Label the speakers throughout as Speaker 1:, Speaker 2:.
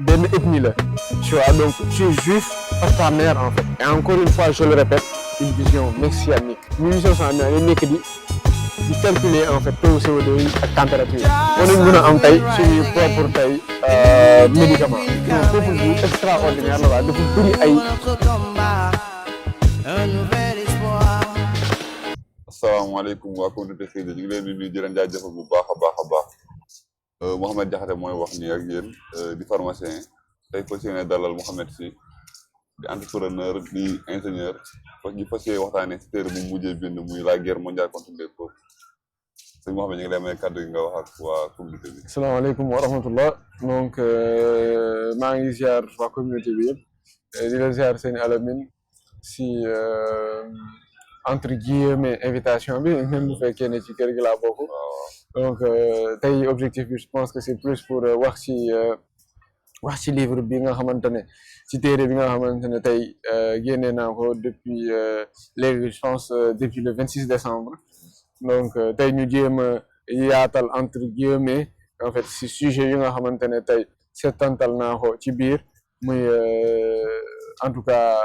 Speaker 1: benn ethnie la tu vois donc tu es juif par ta mère en fait et encore une fois je le répète une vision messianique ñu vision sax na nekk di calculer en fait taux CO2 yi ak température on nañ mën a am tey suñuy propre tey médicament donc peuple bu extraordinaire la waa dafa bëri ay
Speaker 2: asalaamaaleykum waa communauté Xëy ñu ngi leen di nuyu di leen jaajëfal bu baax a baax a baax Mouhamed Diakhaté mooy wax nii ak yéen di pharmacien tey fas yéene dalal Mouhamed Sy di entrepreneur di ingénieur ñu fas yéene waxtaanee si téere bu mujjee bind muy la guerre mondiale contre les peuples sëñ Mouhamed ñu ngi lay may kàddu gi nga wax ak waa communauté bi.
Speaker 1: asalaamaaleykum wa rahmatullah donc maa ngi ziar waa communauté bi yëpp di la ziar seen Alamine si entre guillemets invitation bi même bu fekkee ne ci kër gi laa bokk donc tey objectif bi je pense que c'est plus pour wax ci livre bi nga xamante ne ci téere bi nga xamante ne tey génnee naa ko depuis léegi je pense depuis le 26 décembre donc tey ñu jéem a yaatal entre guillemets en fait si sujet yi nga xamante ne tey seetantal naa ko ci biir muy en tout cas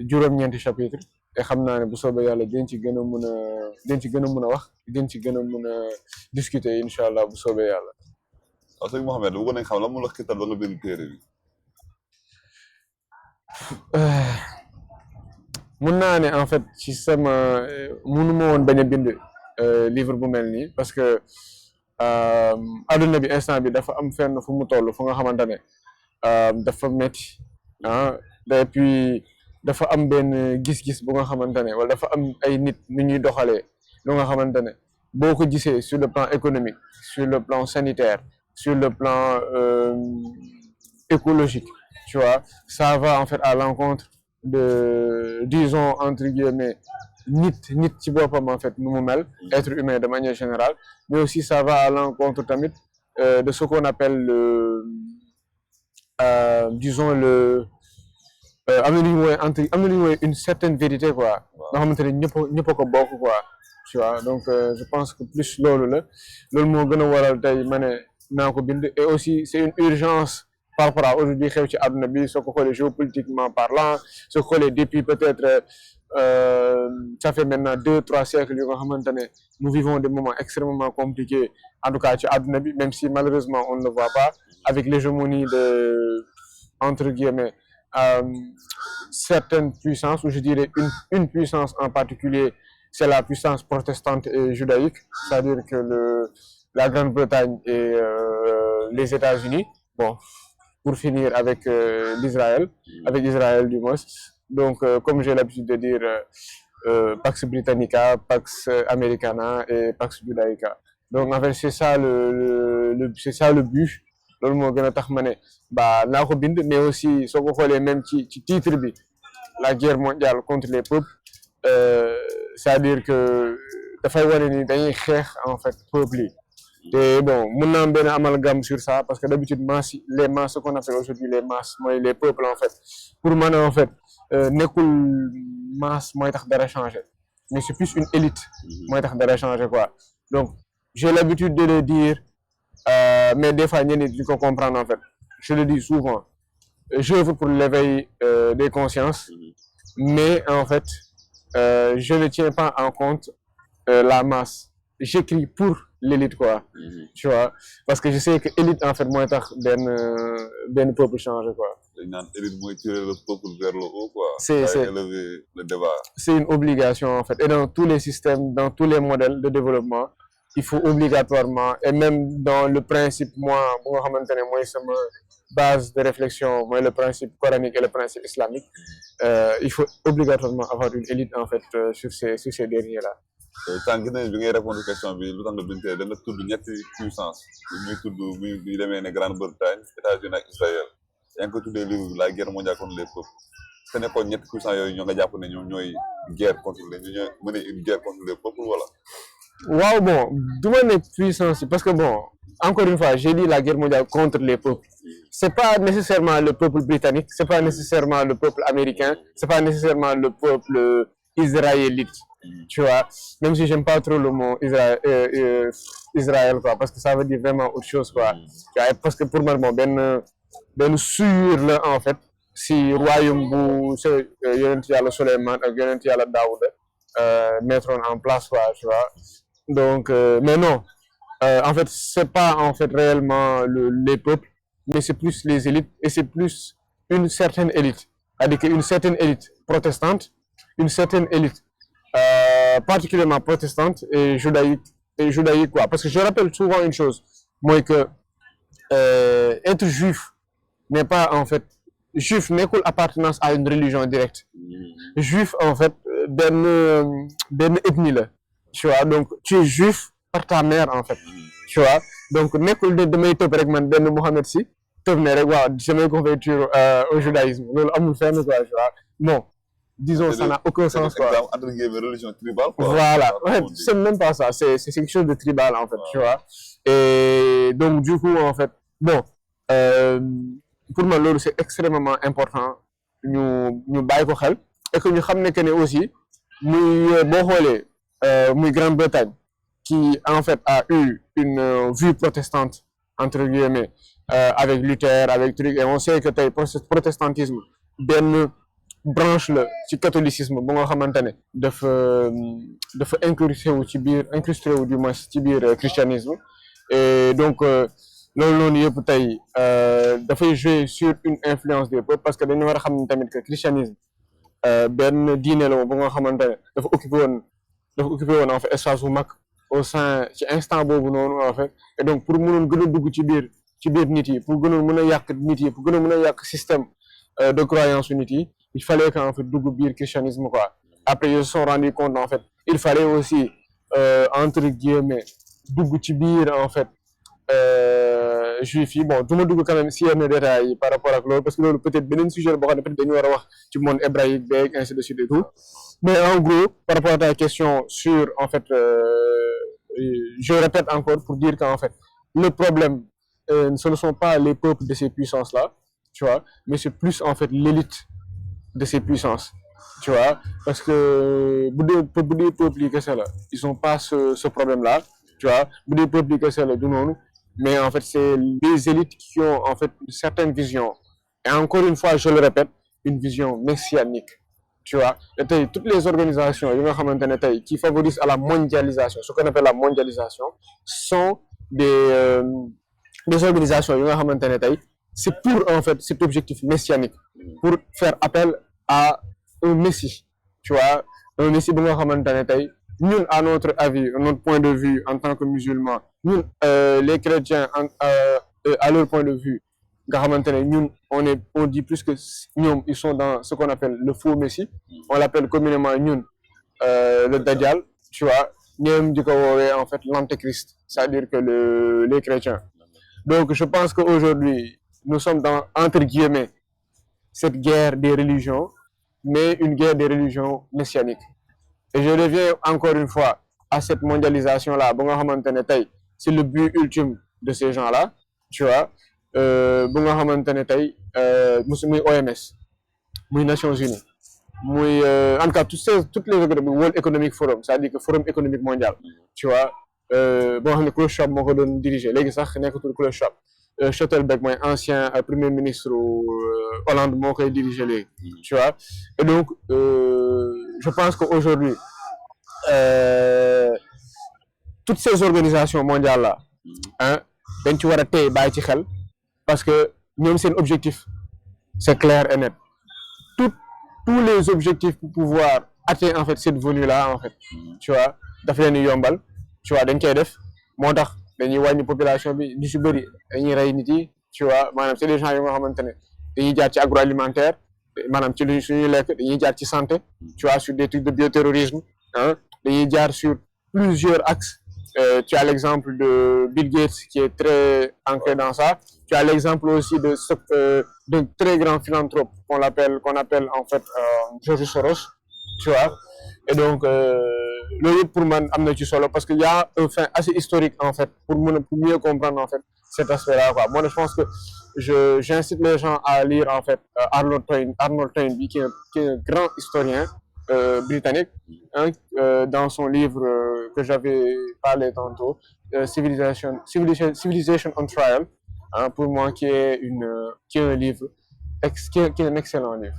Speaker 1: juróom-ñeenti chapitre te xam naa ne bu soobee yàlla den ci gën a mën a wax den ci gën a mën a discuter incha allah bu soobee yàlla.
Speaker 2: waaw sëñ Mouhamed bëggoon nañ xam lan moo la xiirtal ba nga bind téere bi.
Speaker 1: mun naa ne en fait ci sama munu ma woon bañ a bind livre bu mel nii parce que adduna bi instant bi dafa am fenn fu mu toll fu nga xamante ne dafa metti et puis dafa am benn gis-gis bu nga xamante ne wala dafa am ay nit nu ñuy doxalee lu nga xamante ne boo ko gisee sur le plan économique sur le plan sanitaire sur le plan écologique tu vois ça va en fait à l'encontre de disons entre guillemets nit ci boppam en fait nu mu mel être humain de manière générale mais aussi ça va à l'encontre tamit de ce qu'on appelle disons am na lu ñu mooy une certaine vérité quoi nga xamante ne ñëpp a ko bokk quoi tu vois donc je pense que plus loolu moo gën a waral tey ma ne naa ko bind et aussi c'est une urgence par rapport à aujourd'hui xew ci àdduna bi soo ko xoolee géopolitiquement parlant soo ko xoolee depuis peut-être ça fait maintenant 2-3 siècles yu nga xamante ne nous vivons des moments extrêmement compliqués en tout cas ci àdduna bi même si malheureusement on ne le voit pas avec l'hégémonie de entre guillemets certaines puissances ou je dirais une puissance en particulier c'est la puissance protestante et judaïque c'est-à-dire que la Grande-Bretagne et les États-Unis bon pour finir avec Israël du moins donc comme j'ai l'habitude de dire Pax Britannica, Pax Americana et Pax Judaica donc en fait c'est ça le but loolu moo gën a tax ma ne naa ko bind mais aussi soo ko xoolee même ci titre bi la guerre mondiale contre les peuples c'est-à-dire que dafay wane ni dañuy xeex en fait peuples yi te bon mun naa am benn amalgame sur ça parce que d'habitude les masses ce qu'on appelle aujourd'hui les masses mooy les peuples en fait pour man en fait nekkul masse mooy tax dara changer mais c'est plus une élite mooy tax dara changer quoi donc j'ai l'habitude de le dire mais des fois ñenn ñi duñ ko comprendre en fait je le dis souvent j'œuvre pour l'éveil des consciences mais en fait je ne tiens pas en compte la masse j'écris pour l'élite quoi tu vois parce que je sais que élite en fait mooy tax benn peuple changer quoi.
Speaker 2: dañ naan élite mooy tirer le peuple vers le haut quoi.
Speaker 1: c'est
Speaker 2: élever le débat.
Speaker 1: C'est une obligation en fait et dans tous les systèmes dans tous les modèles de développement il faut obligatoirement et même dans le principe moi bu nga xamante ne mooy sama base de réflexion mooy le principe coranique et le principe islamique il faut obligatoirement avoir une élite en fait sur ces derniers là.
Speaker 2: sànq gis nañ bi ngay répondre question bi lu tax nga bintee da nga tudd ñetti puissance muy tudd muy demee ne Grande-Bretagne États-Unis ak Israël yaa ngi ko tuddee livre bi la guerre mondiale contre les peuples te nekkoon ñetti puissance yooyu ñoo nga jàpp ne ñoom ñooy guerre contre les ñooy mener une guerre contre les peuples wala.
Speaker 1: waaw bon du ma ne puissance parce que bon encore une fois j'ai dit la guerre mondiale contre les peuples c'est pas nécessairement le peuple britannique c'est pas nécessairement le peuple américain c'est pas nécessairement le peuple israélite Tu vois, même si j'aime pas trop le mot Israël, quoi, parce que ça veut dire vraiment autre chose, quoi. Tu vois, parce que pour moi, bon, ben sûr, là, en fait, si royaume bu yonent yàlla Souleymane ak yonent yàlla Daouda mettre en place, quoi, tu vois. Donc, mais non, en fait, c'est pas en fait réellement les peuples, mais c'est plus les élites et c'est plus une certaine élite. C'est-à-dire qu'une certaine élite protestante, une certaine élite particulièrement protestante et judaïque quoi. Parce que je rappelle souvent une chose, moi que être juif n'est pas en fait juif n'est qu'une appartenance à une religion directe. Juif en fait ben ethnie là, tu vois. Donc tu es juif par ta mère en fait, tu vois. Donc nekkul de damay tëb rek man benn Mohamed si tëb ne rek waaw damay convertir au judaïsme loolu amul fenn quoi, tu vois. Non, disons ça n'a aucun sens quoi.
Speaker 2: Entre guillemets religion tribale quoi.
Speaker 1: Voilà, ouais, c'est même pas ça, c'est quelque chose de tribal en fait, tu vois. Et donc du coup en fait, bon, euh, pour moi loolu c'est extrêmement important ñu bàyyi ko xel et que ñu xam ne que ne aussi muy boo xoolee muy Grande-Bretagne qui en fait a eu une vue protestante entre guillemets avec Luther avec truc et on sait que tey protestantisme benn branche la ci catholicisme bu nga xamante ne dafa incrusté wu du moins ci biir christianisme et donc loolu noonu yëpp tey dafay jouer sur une influence des peuples parce que dañu war a xam ne tamit que christianisme benn diine la bu nga xamante ne dafa occupé woon en fait espace bu mag au sein ci instant boobu noonu en fait et donc pour mënoon gën a dugg ci biir nit yi pour gënoon mën a yàq nit yi pour gënoon mën a yàq système de croyance nit yi il fallait qu'en fait dugg biir christianisme quoi. Après ils se sont rendu compte en fait il fallait aussi entre guillemets dugg ci biir en fait juif yi bon du ma dugg quand même si yenn détails yi par rapport ak loolu parce que loolu peut-être beneen sujet boo xam ne peut-être dañu war a wax ci monde hébraïque beeg ainsi de suite et tout mais en gros par rapport à ta question sur en fait je répète encore pour dire qu'en fait le problème ce ne sont pas les peuples de ces puissances là tu vois mais c'est plus en fait l'élite de ces puissances tu vois parce que bu dee peuples yi kese la ils ont pas ce problème là tu vois bu dee peuples yi kese la du noonu mais en fait c'est les élites qui ont en fait une certaine vision et encore une fois je le répète une vision messianique tu vois et tey toutes les organisations yi nga xamante ne tey qui favorisent à la mondialisation ce qu'on appelle la mondialisation sont des organisations yi nga xamante ne tey c'est pour en fait cet objectif messianique pour faire appel à un messie tu vois un messie bi nga xamante ne tey ñun à notre avis à notre point de vue en tant que musulmans ñun les chrétiens à leur point de vue nga xamante ne ñun on dit plus que ñoom ils sont dans ce qu'on appelle le faux messie on l'appelle communément ñun le Dajjal tu vois ñoom di ko woowee en fait l'antéchrist c'est-à-dire que les chrétiens donc je pense qu'aujourd'hui nous sommes dans entre guillemets cette guerre des religions mais une guerre des religions messianiques et je reviens encore une fois à cette mondialisation là ba nga xamante ne tey c'est le but ultime de ces gens là tu vois bu nga xamante ne tey muy OMS muy Nations Unies muy en tout cas toutes les World Economic Forum c'est-à-dire que forum économique mondial tu vois boo xam ne Klaus Schwab moo ko doon diriger léegi sax nekkatul Klaus Schwab Stoltenberg mooy ancien premier ministre Hollande moo koy diriger léegi tu vois et donc je pense qu'aujourd'hui toutes ces organisations mondiales là dañ ci war a tey bàyyi ci xel parce que ñoom seen objectif c'est clair et net tous les objectifs pour pouvoir atteindre en fait cette venue là en fait tu vois dafa leen di yombal tu vois dañ koy def moo tax dañuy wàññi population bi di si bëri dañuy rey nit yi tu vois maanaam c'est des gens yi nga xamante ne dañuy jaar ci agroalimentaire maanaam ci lu suñuy lekk dañuy jaar ci santé tu vois sur des trucs de bioterrorisme dañuy jaar sur plusieurs axes tu as l'exemple de Bill Gates qui est très ancré dans ça tu as l'exemple aussi d'un très grand philanthrope qu'on appelle en fait George Soros tu vois et donc loolu yëpp pour man am na ci solo parce que y a un fait assez historique en fait pour mieux comprendre en fait cet aspect-là quoi moi je pense que j'incite les gens à lire en fait Arnold Toynbee qui est un grand historien britannique, hein, dans son livre que j'avais parlé tantôt, Civilization on Trial, hein, pour moi qui est un livre, qui est un excellent livre.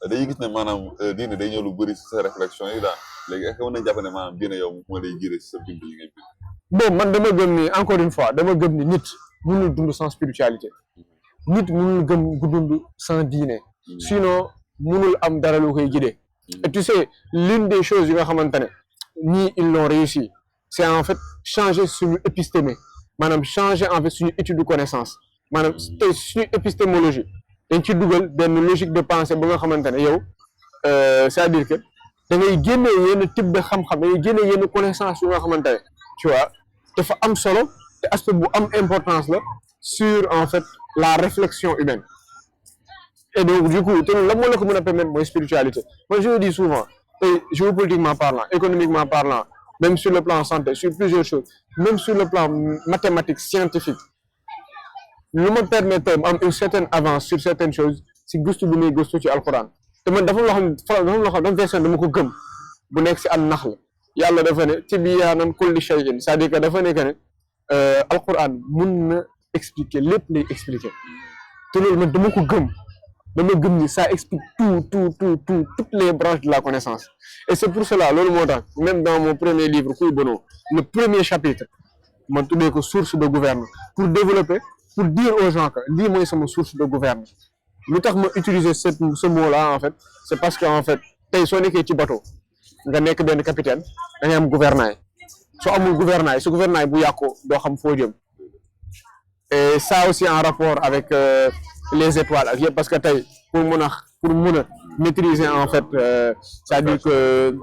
Speaker 2: dañuy gis ne maanaam diine day ñëw lu bëri si sa réflexion yi daal léegi est-ce que mën nañu jàpp ne maanaam diine yow moo lay jiite si sa bind yi ngay bind.
Speaker 1: Bon man dama gëm ni encore une fois dama gëm ni nit mënul dund sans spiritualité nit mënul gëm gu dund sans diine sinon mënul am dara lu koy guider. Et tu sais l'une des choses yi nga xamante ne ñii ils l'ont réussi c'est en fait changer suñu épistémé maanaam changer en fait suñu étude de connaissance maanaam tey suñu épistémologie dañ ci dugal benn logique de pensée ba nga xamante ne yow c'est-à-dire que da ngay génne yenn type de xam-xam da ngay génne yenn connaissance yu nga xamante ne tu vois dafa am solo te aspect bu am importance la sur en fait la réflexion humaine. Et donc du coup te la moo la ko mën a permettre mooy spiritualité moi je le dis souvent tey géopolitiquement parlant économiquement parlant même sur le plan santé sur plusieurs choses même sur le plan mathématique scientifique lu ma permettre am une certaine avance sur certaines choses si gëstu bu muy gëstu ci alquran te man dafa loo xam dafa version dama ko gëm bu nekk si an nax la yàlla dafa ne tibyaanan kulli shay'in c'est-à-dire que dafa nekk ne alquran mun na expliquer lépp lay expliquer te loolu man dama ko gëm dama gëm ni ça explique toutes les branches de la connaissance et c'est pour cela loolu moo tax même dans mon premier livre Kuy Bono le premier chapitre man tuddee ko source de gouvernement pour développer pour dire aux gens que lii mooy sama source de gouvernement lu tax ma utiliser ce mot là en fait c'est parce que en fait tey soo nekkee ci bateau nga nekk benn capitaine da ngay am gouvernail soo amul gouvernail su gouvernail bu yàqu doo xam foo jëm et ça aussi en rapport avec les étoiles ak yëpp parce que tey pour mun a maîtriser en fait c'est-à-dire que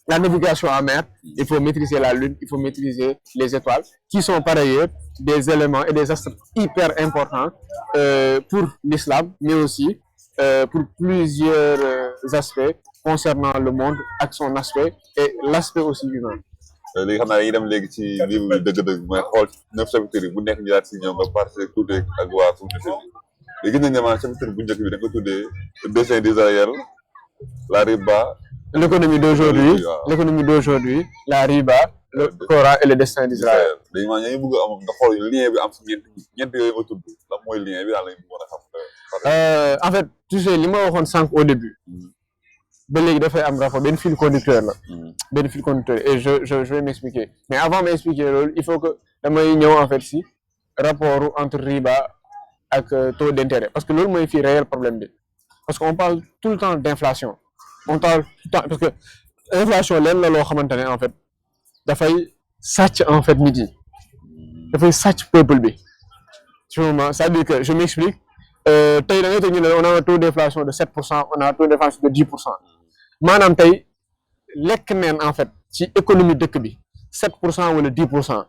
Speaker 1: la navigation en mer il faut maîtriser la lune il faut maîtriser les étoiles qui sont par ailleurs des éléments et des astres hyper importants pour l'islam mais aussi pour plusieurs aspects concernant le monde ak son aspect et l'aspect aussi humain.
Speaker 2: léegi xam naa dañuy dem léegi ci livre bi dëgg-dëgg mooy xool 9 chapitres yi bu nekk ñu daal si ñoom nga partagé tuuti ak waa communauté bi léegi gis nañ ne maanaam chapitre bu njëkk bi da nga ko tuddee le dessein d'Israël la riba. L'économie d'aujourd'hui, la riba, le Coran et le destin d'Israël. léegi maanaam ñoo ngi bëgg a am nga xool lien bi am si ñeent yooyu nga tudd lan mooy lien bi daal lañ mën a xam.
Speaker 1: En fait tu sais li ma waxoon sànq au début. ba léegi dafay am rapport benn fil conducteur la. benn fil conducteur et je vais m'expliquer mais avant m'expliquer loolu il faut que damay ñëw en fait si rapport entre riba ak taux d'intérêt parce que loolu mooy fii réel problème bi parce que on parle tout le temps d'inflation on parle tout le temps parce que inflation leen la loo xamante ne en fait dafay sàcc en fait nit yi dafay sàcc peuple bi ci moment c'est-à-dire que je m'explique tey da ngay teg ñu ne on a un taux d'inflation de 7% on a un taux d'inflation de 10%. maanaam tey lekk neen en fait ci économie dëkk bi 7% wala 10%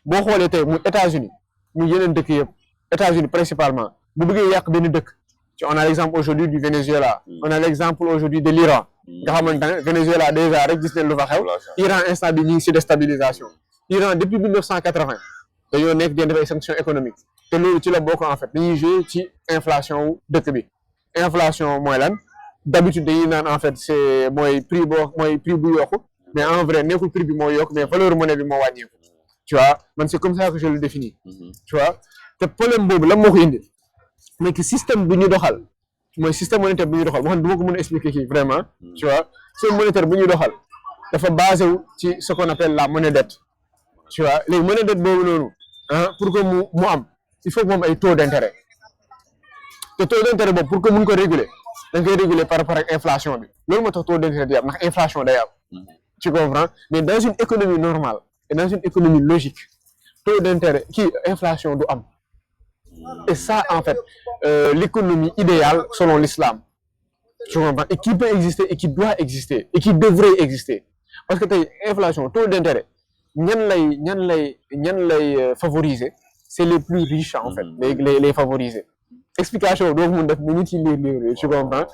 Speaker 1: boo xoolee tey muy États-Unis muy yeneen dëkk yëpp États-Unis principalement bu bëggee yàq benn dëkk ci on a l'exemple aujourd'hui du Venezuela on a l'exemple aujourd'hui de l'Iran nga xamante ne Venezuela déjà rek gis nañ lu fa xew Iran instant bi ñu ngi ci déstabilisation Iran depuis 1980 dañoo nekk di def ay sanctions économiques te loolu ci la bokk en fait dañuy jouer ci inflation wu dëkk bi inflation mooy lan d'habitude dañuy naan en fait c'est mooy prix bu yokku mais en vrai nekkul prix bi moo yokk mais valeur monnaie bi moo wàññeeku tu vois man c'est comme ça que je le définis tu vois te problème boobu lan moo ko indi mais que système bu ñu doxal mooy système monétaire bu ñuy doxal boo xam ne du ma ko mën a expliquer kii vraiment tu vois système monétaire bu ñuy doxal dafa basé wu ci ce qu'on appelle la monnaie dette tu vois léegi monnaie dette boobu noonu pour que mu am il faut que mu am ay taux d'intérêt te taux d'intérêt boobu pour que mun ko réguler da nga koy réguler par rapport ak inflation bi loolu moo tax taux d'intérêt di am ndax inflation day am tu comprends mais dans une économie normale et dans une économie logique taux d'intérêt inflation du am et ça en fait l'économie idéale selon l'islam tu comprends et qui peut exister et qui doit exister et qui devrait exister parce que tey inflation taux d'intérêt ñan lay favoriser c'est les plus riches en fait les favoriser explication doo ko mun def mu ngi ci lire tu comprends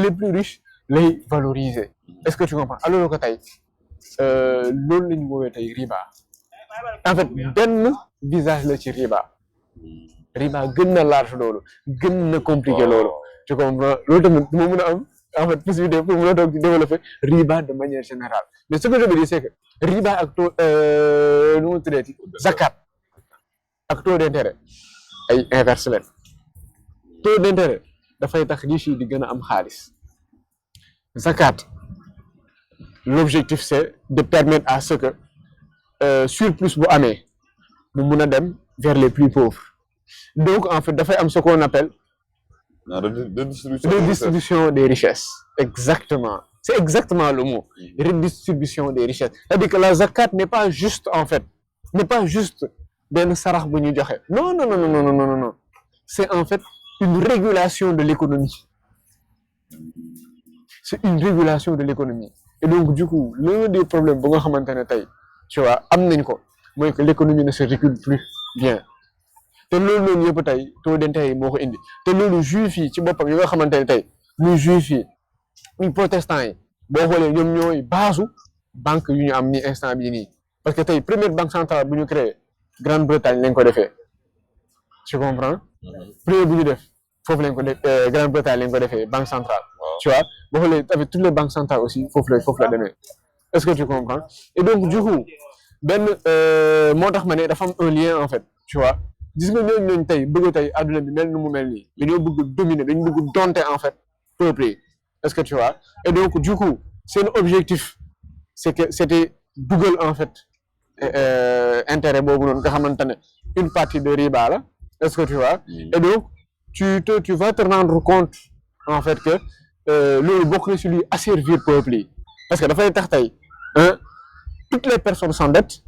Speaker 1: les plus riches lay valoriser est-ce que tu comprends alors que tey loolu la ñu woowee tey riba en fait benn visage la ci riba gën na large loolu gën na compliqué loolu tu comprends loolu tamit moo mën a am en fait possibilité pour mën a toog di développer riba de manière générale mais ce que je veux dire c'est que riba ak taux nu mu tuddati zakat ak taux d'intérêt ay inverse leen taux d'intérêt dafay tax riche yi di gën a am xaalis zakat l'objectif c'est de permettre à ce que surplus bu amee mu mun a dem vers les plus pauvres donc en fait dafay am ce qu'on appelle redistribution des richesses exactement c'est exactement le mot redistribution des richesses c'est-à-dire que la zakat n'est pas juste en fait n'est pas juste benn sarax bu ñu joxe non non non non non non non c'est en fait une régulation de l'économie c'est une régulation de l'économie et donc du coup l'un des problèmes bu nga xamante ne tey tu vois am nañ ko mooy que l'économie ne se régule plus bien te loolu noonu yëpp tey taux d'intérêt yi moo ko indi te loolu juif yi ci boppam yi nga xamante ne tey muy juif yi muy protestants yi boo xoolee ñoom ñooy baasu banque yu ñu am ni instant bii nii parce que tey première banque centrale bu ñu créé Grande-Bretagne lañ ko defee tu comprends première bu ñu def foofu lañ ko def Grande-Bretagne lañ ko defee banque centrale tu vois boo xoolee avec toutes les banques centrales aussi foofu la demee est-ce que tu comprends et donc du coup benn moo tax ma ne dafa am un lien en fait tu vois gis nga ñooñu tey bëgg tey adduna bi mel nu mu mel nii dañoo bëgg dominer dañu bëgg donter en fait peuple yi est-ce que tu vois et donc du coup seen objectif c'est que c'était dugal en fait intérêt boobu noonu nga xamante ne une partie de riba la est-ce que tu vois et donc tu vas te rendre compte en fait que loolu bokk na ci luy asservir peuple yi parce que dafay tax tey toutes les personnes s'endettent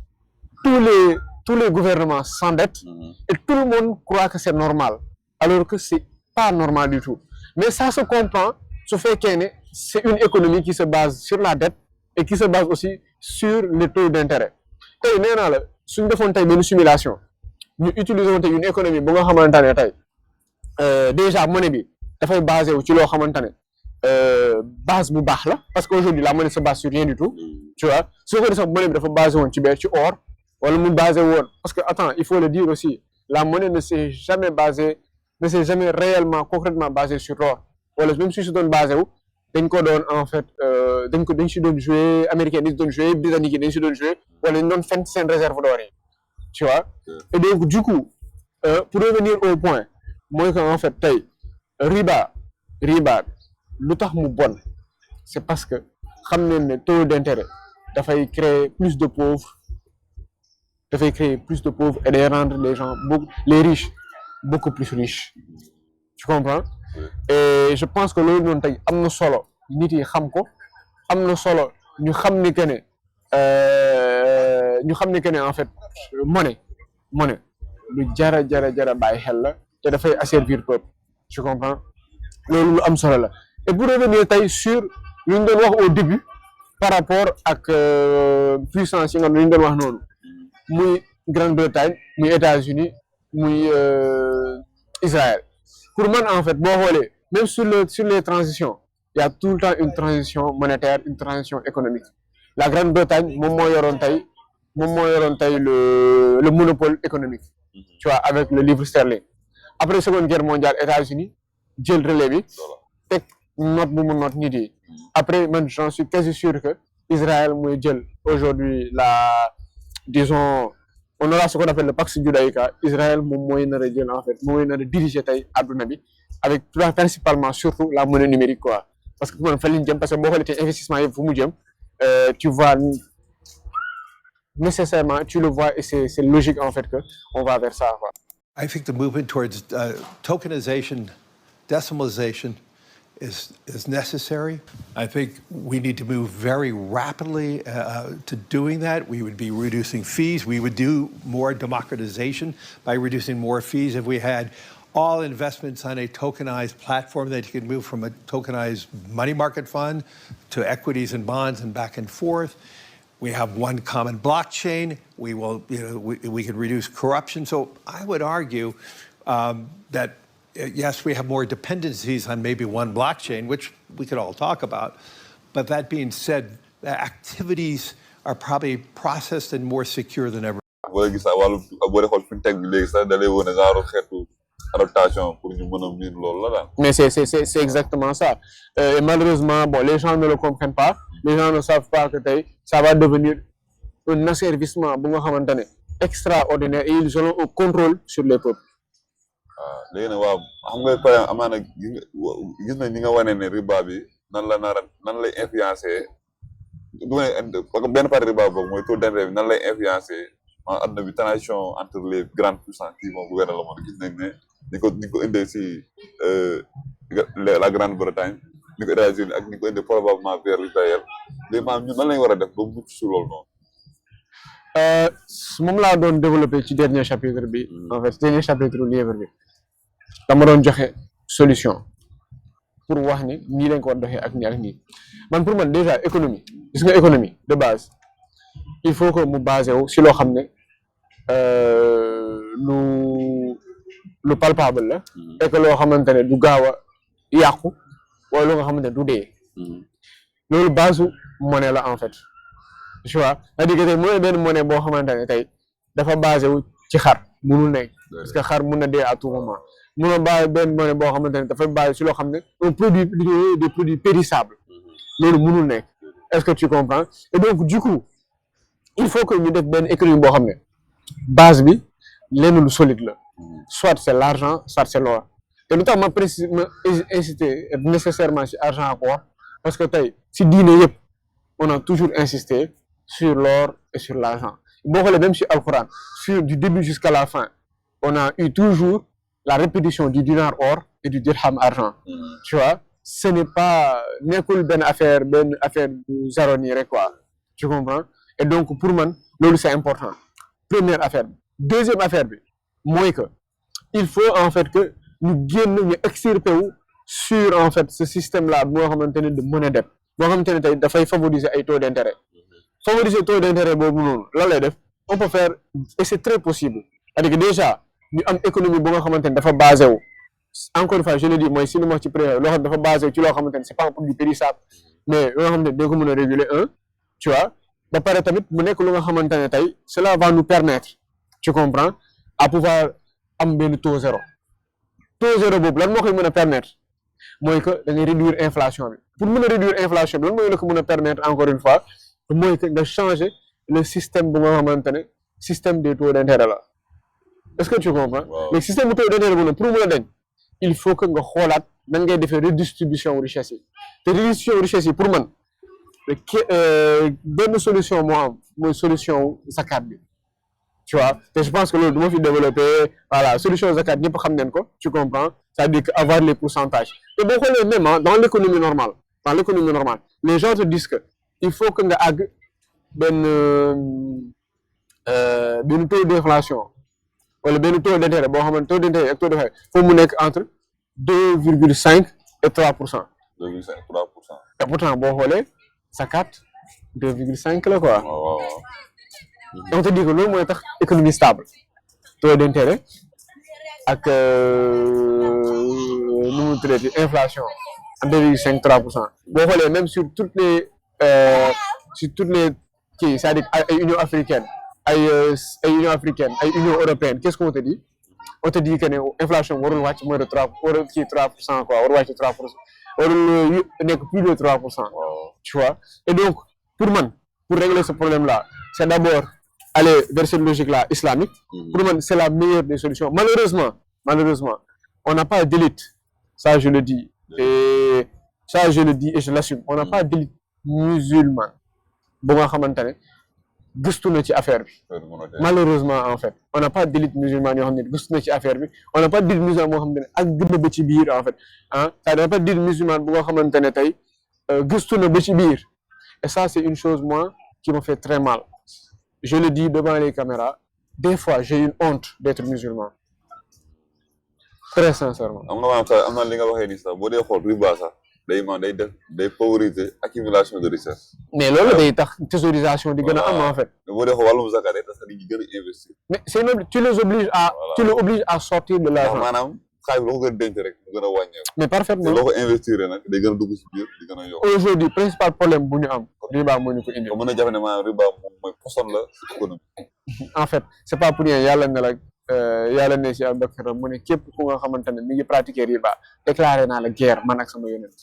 Speaker 1: tous les gouvernements s'endettent et tout le monde croit que c'est normal alors que c'est pas normal du tout mais ça se comprend su fekkee ne c'est une économie qui se base sur la dette et qui se base aussi sur les taux d'intérêt tey nee naa la suñ defoon tey benn simulation ñu utiliser woon tey une économie bu nga xamante ne tey déjà monnaie bi dafay basé wu ci loo xamante ne base bu baax la parce que aujourd'hui la monnaie se base sur rien du tout tu vois soo ko defee monnaie bi dafa basé woon ci or wala mu basé woon parce que attends il faut le dire aussi la monnaie ne s'est jamais réellement concrètement basée sur l'or wala même si su doon basé wu dañ ko doon en fait dañ si doon jouer américain dañ si doon jouer britannique yi dañ si doon jouer wala dañ doon fent seen réserve d'or yi tu vois et donc du coup pour revenir au point mooy que en fait tey riba lu tax mu bon c'est parce que xam nañ ne taux d'intérêt dafay créer plus de pauvres et de rendre les riches beaucoup plus riches tu comprends et je pense que loolu noonu tey am na solo nit yi xam ko am na solo ñu xam ni que ne en fait monnaie lu jara bàyyi xel la te dafay asservir peuple tu comprends loolu lu am solo la et pour revenir tey sur lu ñu doon wax au début par rapport ak puissance yi nga lu ñu doon wax noonu muy Grande-Bretagne muy États-Unis muy Israël pour man en fait boo xoolee même sur les transitions il y a tout le temps une transition monétaire une transition économique la Grande-Bretagne moom moo yoroon tey le monopole économique tu vois avec le livre sterling après seconde guerre mondiale États-Unis jël relais bi teg note bu mu note nit yi après man j'en suis quasi sûr que Israël mooy jël aujourd'hui disons on aura ce qu'on appelle le Pax Judaïca Israël moom mooy nar a jël en fait mooy nar a diriger tey adduna bi avec principalement surtout la monnaie numérique quoi parce que man fa lañ jëm parce que boo xoolee tey investissement yëpp fu mu jëm tu vois nécessairement tu le vois et c'est logique en fait que on va vers ça quoi.
Speaker 3: I think the movement towards tokenization, decimalization is necessary. I think we need to move very rapidly to doing that. We would be reducing fees. We would do more democratization by reducing more fees if we had all investments on a tokenized platform that you could move from a tokenized money market fund to equities and bonds and back and forth. We have one common blockchain. We can reduce corruption. So I would argue that yes, we have more dependencies on maybe one blockchain, which we could all talk about. But that being said, the activities are probably processed and more secure than ever.
Speaker 2: boo gis wàllu boo dee xool fintech bi léegi sax da lay wane genre xeetu adaptation pour ñu mën a miin loolu la daal.
Speaker 1: Mais c'est exactement ça. Et malheureusement, bon, les gens ne le comprennent pas. Les gens ne savent pas que ça va devenir un asservissement bu nga xamante ne extraordinaire et ils auront un contrôle sur les peuples.
Speaker 2: waaw léegi nag waaw xam nga par exemple amaana gis nañ ni nga wane ne riba bi nan lay influencer du parce que benn partie riba boobu mooy taux d'intérêt bi nan lay influencer en adduna bi tension entre les grandes puissances qui vont gouverner le monde gis nañ ne ni ko indee si la Grande-Bretagne ni ko États-Unis ak ni ko indee probablement vers l'Israël léegi maanaam ñun nan lañ war a def ba mucc si loolu noonu.
Speaker 1: moom laa doon développé ci dernier chapitre bi en fait dernier chapitre livre bi dama doon joxe solution pour wax ni nii lañ ko war doxee ak nii ak nii man pour man déjà économie gis nga économie de base il faut que mu basé wu si loo xam ne lu palpable la et que loo xamante ne du gaaw a yàqu wala lu nga xamante ne du dee loolu base monnaie la en fait tu vois c'est-à-dire que tey mu ne benn monnaie boo xamante ne tey dafa basé wu ci xar munul nekk parce que xar mun na dee à tout moment munoo basé benn monnaie boo xamante ne dafay basé si loo xam ne un produit des produits périssables loolu munul nekk est-ce que tu comprends et donc du coup il faut que ñu def benn économie boo xam ne base bi lenn lu solide la soit c'est l'argent soit c'est l'or te lu tax ma inciter nécessairement si argent ak or parce que tey si diine yëpp on a toujours insisté sur l'or et sur l'argent boo xoolee même si Alxuraan sur du début jusqu'à la fin on a eu toujours la répétition du dinar or et du dirham argent tu vois ce n'est pas nekkul benn affaire du zéro nii rek quoi tu comprends et donc pour man loolu c'est important première affaire bi deuxième affaire bi mooy que il faut en fait que ñu génn ñu extirper wu sur en fait ce système là boo xamante ne de monnaie dette boo xamante ne tey dafay favoriser ay taux d'intérêt taux d'intérêt boobu noonu lan lay def on peut faire et c'est très possible c'est-à-dire que déjà ñu am économie bu nga xamante ne dafa basé wu encore une fois je le dis mooy si lu ma ci pré loo xam dafa basé wu ci loo xamante ne c'est pas un produit périssable mais loo xamante ne dañ ko mën a réguler tu vois ba pare tamit mu nekk lu nga xamante ne tey cela va nous permettre tu comprends à pouvoir am benn taux zéro boobu lan moo koy mën a permettre mooy que da ngay réduire inflation bi pour mën a réduire inflation bi lan mooy la ko mën a permettre encore une fois mooy que nga changer le système bu nga xamante ne système des taux d'intérêt la est-ce que tu comprends mais système bu taux d'intérêt bu ne pour mën a dañ il faut que nga xoolaat nan ngay defee redistribution richesse yi te redistribution richesse yi pour man benn solution moo am mooy solution zakat bi tu vois te je pense que loolu du ma fi développer voilà solution zakat ñëpp xam nañ ko tu comprends c'est-à-dire que avoir les pourcentages te boo xoolee même dans l'économie normale les gens te disent que il faut que nga àgg benn taux d'inflation wala benn taux d'intérêt boo xamante taux d'intérêt ak taux d'intérêt foofu mu nekk entre 2,5 et 3%.
Speaker 2: 2,5 3%.
Speaker 1: et pourtant boo xoolee zakat 2,5 la quoi.
Speaker 2: waaw.
Speaker 1: on te dit que loolu mooy tax économie stable taux d'intérêt ak nu mu tuddati inflation à 2,5 3%. boo xoolee même sur toutes les kii c'est-à-dire ay Union africaine ay Union européenne qu'est-ce qu'on te dit on te dit que ne inflation warul wàcc moins de 3% quoi warul wàcc 3% warul nekk plus de 3%. tu vois et donc pour régler ce problème là c'est d'abord aller vers cette logique là islamique. Pour moi c'est la meilleure des solutions malheureusement on n'a pas d'élite ça je le dis et je l'assume on n'a pas d'élite musulmane bu nga xamante ne gëstu na ci affaire bi malheureusement en fait on n'a pas d'élite musulmane yoo xam ne gëstu na ci affaire bi on n'a pas d'élite musulmane boo xamante ne ak gën na ba ci biir en fait ça n'a pas d'élite musulmane bu nga xamante ne tey gëstu na ba ci biir et ça c'est une chose moi qui me fait très mal je le dis devant les caméras des fois j'ai une honte d'être musulman très sincèrement.
Speaker 2: am na li nga waxee nii sax boo dee xool riba sax day favoriser accumulation de richesse.
Speaker 1: mais loolu day tax thésaurisation di gën a am en fait.
Speaker 2: boo dee xool wàllum zakat day tax dañuy gën a investir.
Speaker 1: mais tu les obliges à sortir de l'argent.
Speaker 2: maanaam xaalis bi loo ko gën a denc rek mu gën a wàññeeku.
Speaker 1: mais parfaitement
Speaker 2: loo ko investir nag day gën a dugg ci biir di gën a yokk.
Speaker 1: aujourd'hui principal problème bu ñu am. riba moo ñu ko indi.
Speaker 2: mën a jafe ne maanaam riba moom mooy poson la ci économie.
Speaker 1: en fait c'est pas pour rien yàlla ne la yàlla ne si Abubakar mu ne képp ku nga xamante ne mi ngi pratiquer riba déclaré naa la guerre man ak sama yonent.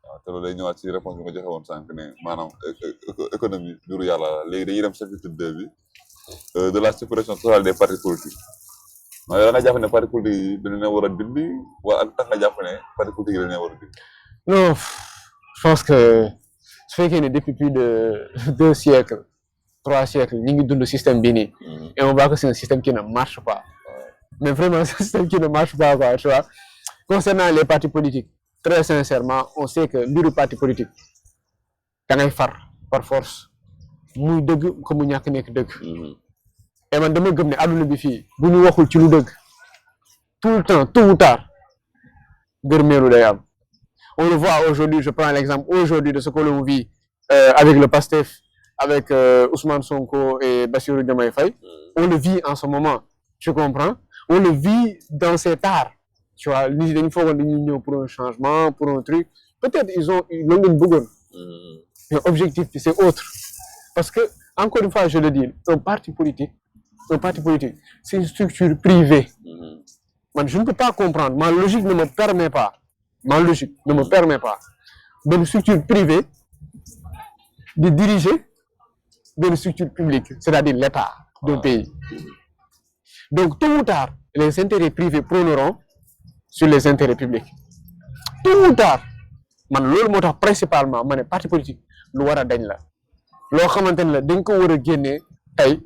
Speaker 2: waaw te loolu day ñëwaat ci réponse bi nga joxe woon sànq ne maanaam économie biiru yàlla la léegi dañuy dem chapitre 2 bi de la suppression totale des partis politiques maa da nga jàpp ne partis politiques yi dañu ne war a dindi wala ak tax nga jàpp ne partis politiques yi dañu ne war a dindi.
Speaker 1: non je pense que su fekkee ne depuis plus de 2 siècles 3 siècles ñu ngi dund système bii nii et on voit que c'est un système qui ne marche pas mais vraiment c'est un système qui ne marche pas quoi tu vois. Concernant les partis politiques très sincèrement on sait que mbiru parti politique da ngay far par force muy dëgg ko mu ñàkk nekk dëgg et man dama gëm ne àdduna bi fii bu ñu waxul ci lu dëgg tout le temps tôt ou tard gërmeelu day am. On le voit aujourd'hui, je prends l'exemple aujourd'hui de ce que l'on vit avec le PASTEF, avec Ousmane Sonko et Bassirou Diomaye Faye. On le vit en ce moment, tu comprends? On le vit dans cet art. Tu vois, il faut qu'on pour un changement, pour un truc. Peut-être ils ont une bougon. Mais l'objectif, c'est autre. Parce que, encore une fois, je le dis, un parti politique, c'est une structure privée. Man, je ne peux pas comprendre. Ma logique ne me permet pas. D'une structure privée de diriger d'une structure publique, c'est-à-dire l'État d'un pays. Donc, tôt ou tard, les intérêts privés prôneront sur les intérêts publics. Tôt ou tard, man loolu moo tax principalement ma ne parti politique lu war a dañ la loo xamante ne la dañ ko war a génnee tey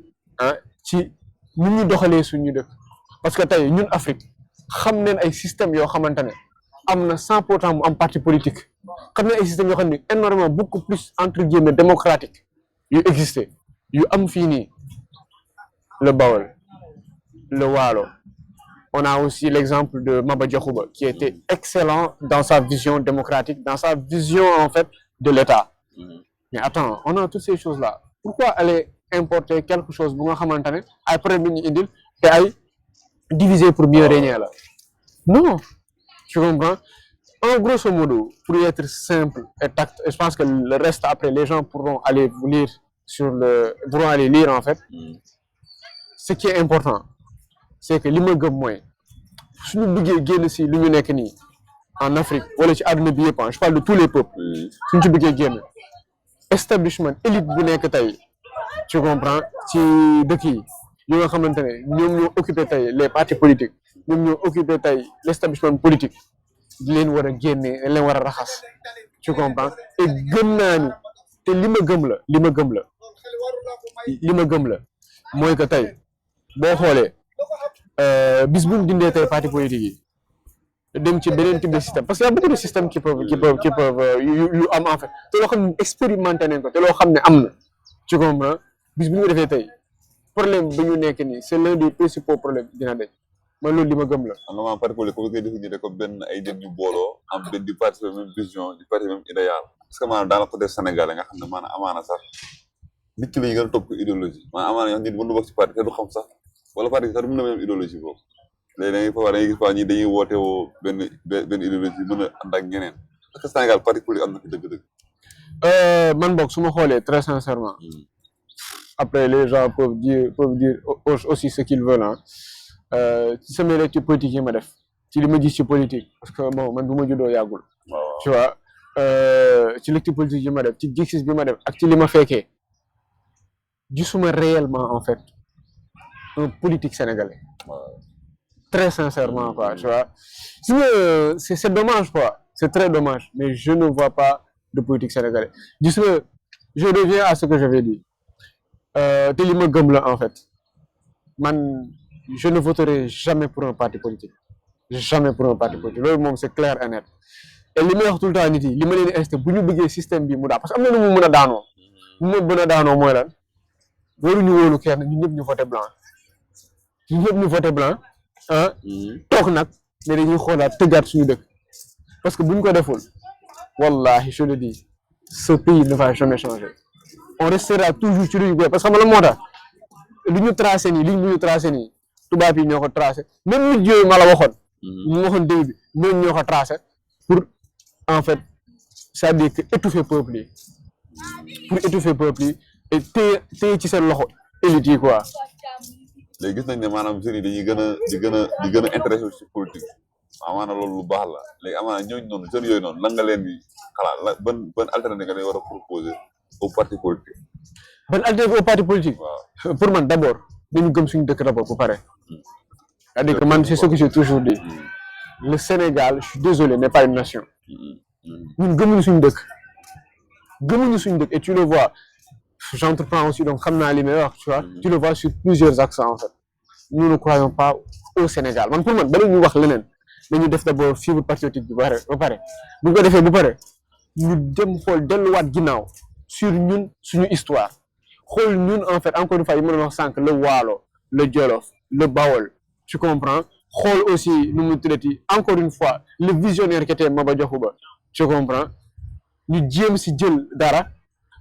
Speaker 1: ci nu ñu doxalee suñu dëkk parce que tey ñun Afrique xam neen ay système yoo xamante ne am na 100% mu am parti politique xam ne ay systèmes yoo xam ne énormément beaucoup plus entre guillemets démocratique yu existé yu am fii nii le Bawol le Waalo on a aussi l'exemple de Maba Diakhou Ba qui était excellent dans sa vision démocratique dans sa vision en fait de l'État mais attends on a toutes ces choses là pourquoi aller importer quelque chose bu nga xamante ne ay problème bi ñu indil te ay diviser pour mieux régner là non. Tu comprends? En grosso modo, pour être simple et tact, je pense que le reste après les gens pourront aller lire en fait. Ce qui est important, c'est que li ma gëm mooy suñu bëggee génn si lu ñu nekk nii en Afrique wala ci àdduna bi yëpp je parle de tous les peuples. suñu ci bëggee génn establishment élite bu nekk tey tu comprends ci dëkk yi yoo nga xamante ne ñoom ñoo occupé tey les partis politiques. ñoom ñoo occupé tey l'establishment politique di leen war a génne leen war a raxas tu comprends et gëm naa ni te li ma gëm la mooy que tey boo xoolee bis bu ñu dindee tey parti politique yi dem ci beneen type de système parce que y a beaucoup de systèmes qui peuvent yu am en fait te loo xam ne expérimenté nañ ko te loo xam ne am na tu comprends bis bu ñu ko defee tey problème bi ñu nekk nii c'est l'un des principaux problèmes dina dañ. man loolu li ma gëm la.
Speaker 2: xam nga parti politique comme koy définir comme benn ay nit ñu booloo am benn di participer même vision di participer même idéal parce que maanaam dans le côté sénégalais nga xam ne maanaam amaana sax nit ki la ñu gën a topp idéologie maanaam amaana yoo xam ne mën na bokk ci parti te du xam sax wala parti sax du mën a même idéologie boobu léegi da ngay foofa da ngay gis pas ñi dañuy woote woo benn idéologie mën a ànd ak ñeneen parce que Sénégal parti politique am na fi dëgg-dëgg.
Speaker 1: man boog su ma xoolee très sincèrement après les gens peuvent dire aussi ce qu'ils veulent ci sama lecture politique yi ma def ci li ma gis ci politique parce que bon man bu ma juddoo yàggul tu vois ci lecture politique yi ma def ci gis bi ma def ak ci li ma fekkee gisuma réellement en fait un politique sénégalais très sincèrement quoi tu vois c'est dommage quoi c'est très dommage mais je ne vois pas de politique sénégalais gisuma je reviens à ce que j'avais dit te li ma gëm la en fait man je ne voterai jamais pour un parti politique loolu moom c'est clair et net et li may wax tout le temps nit yi li ma leen di incité bu ñu bëggee système bi mu daa parce que am na nu mu mën a daanoo mooy lan waruñu wóolu kenn ñun ñëpp ñu voté blanc toog nag ne dañuy xoolaat tëggaat suñu dëkk parce que bu ñu ko deful wallahi je le dis ce pays ne va jamais changer on restera toujours ci luñu parce que xam nga la moo tax li ñu tracé nii tubaab yi ñoo ko tracé même nit yooyu ma la waxoon ñu waxoon début bi ñoom ñoo ko tracé pour en fait c'est-à-dire que étouffer peuple yi et téye ci seen loxo élite yi quoi
Speaker 2: léegi gis nañ ne maanaam jeunes yi dañuy gën a intéressé ci politique amaana loolu lu baax la léegi amaana ñooñu noonu jeunes yooyu noonu lan nga leen di xalaat la ban alternative nga leen war a proposer au parti politique.
Speaker 1: ban alternative au parti politique.
Speaker 2: waaw
Speaker 1: pour man d'abord dañu gëm suñu dëkk d'abord bu pare. c'est-à-dire que man c'est ce que j'ai toujours dit. Le Sénégal, je suis désolé, n'est pas une nation. Ñun gëmuñu suñu dëkk gëmuñu suñu dëkk et tu le vois j'entreprends aussi donc xam naa li may wax tu vois tu le vois sur plusieurs axes en fait nous ne croyons pas au Sénégal man pour man bala ñuy wax leneen dañu def d'abord fibre patriotique bi ba pare bu ko defee bu pare ñu dem xool delluwaat ginnaaw sur ñun suñu histoire xool ñun en fait encore une fois yi ma doon wax sànq le Waalo le Jolof le Bawol tu comprends xool aussi nu mu tuddati encore une fois le visionnaire qui était Maba Diakhou Ba tu comprends ñu jéem si jël dara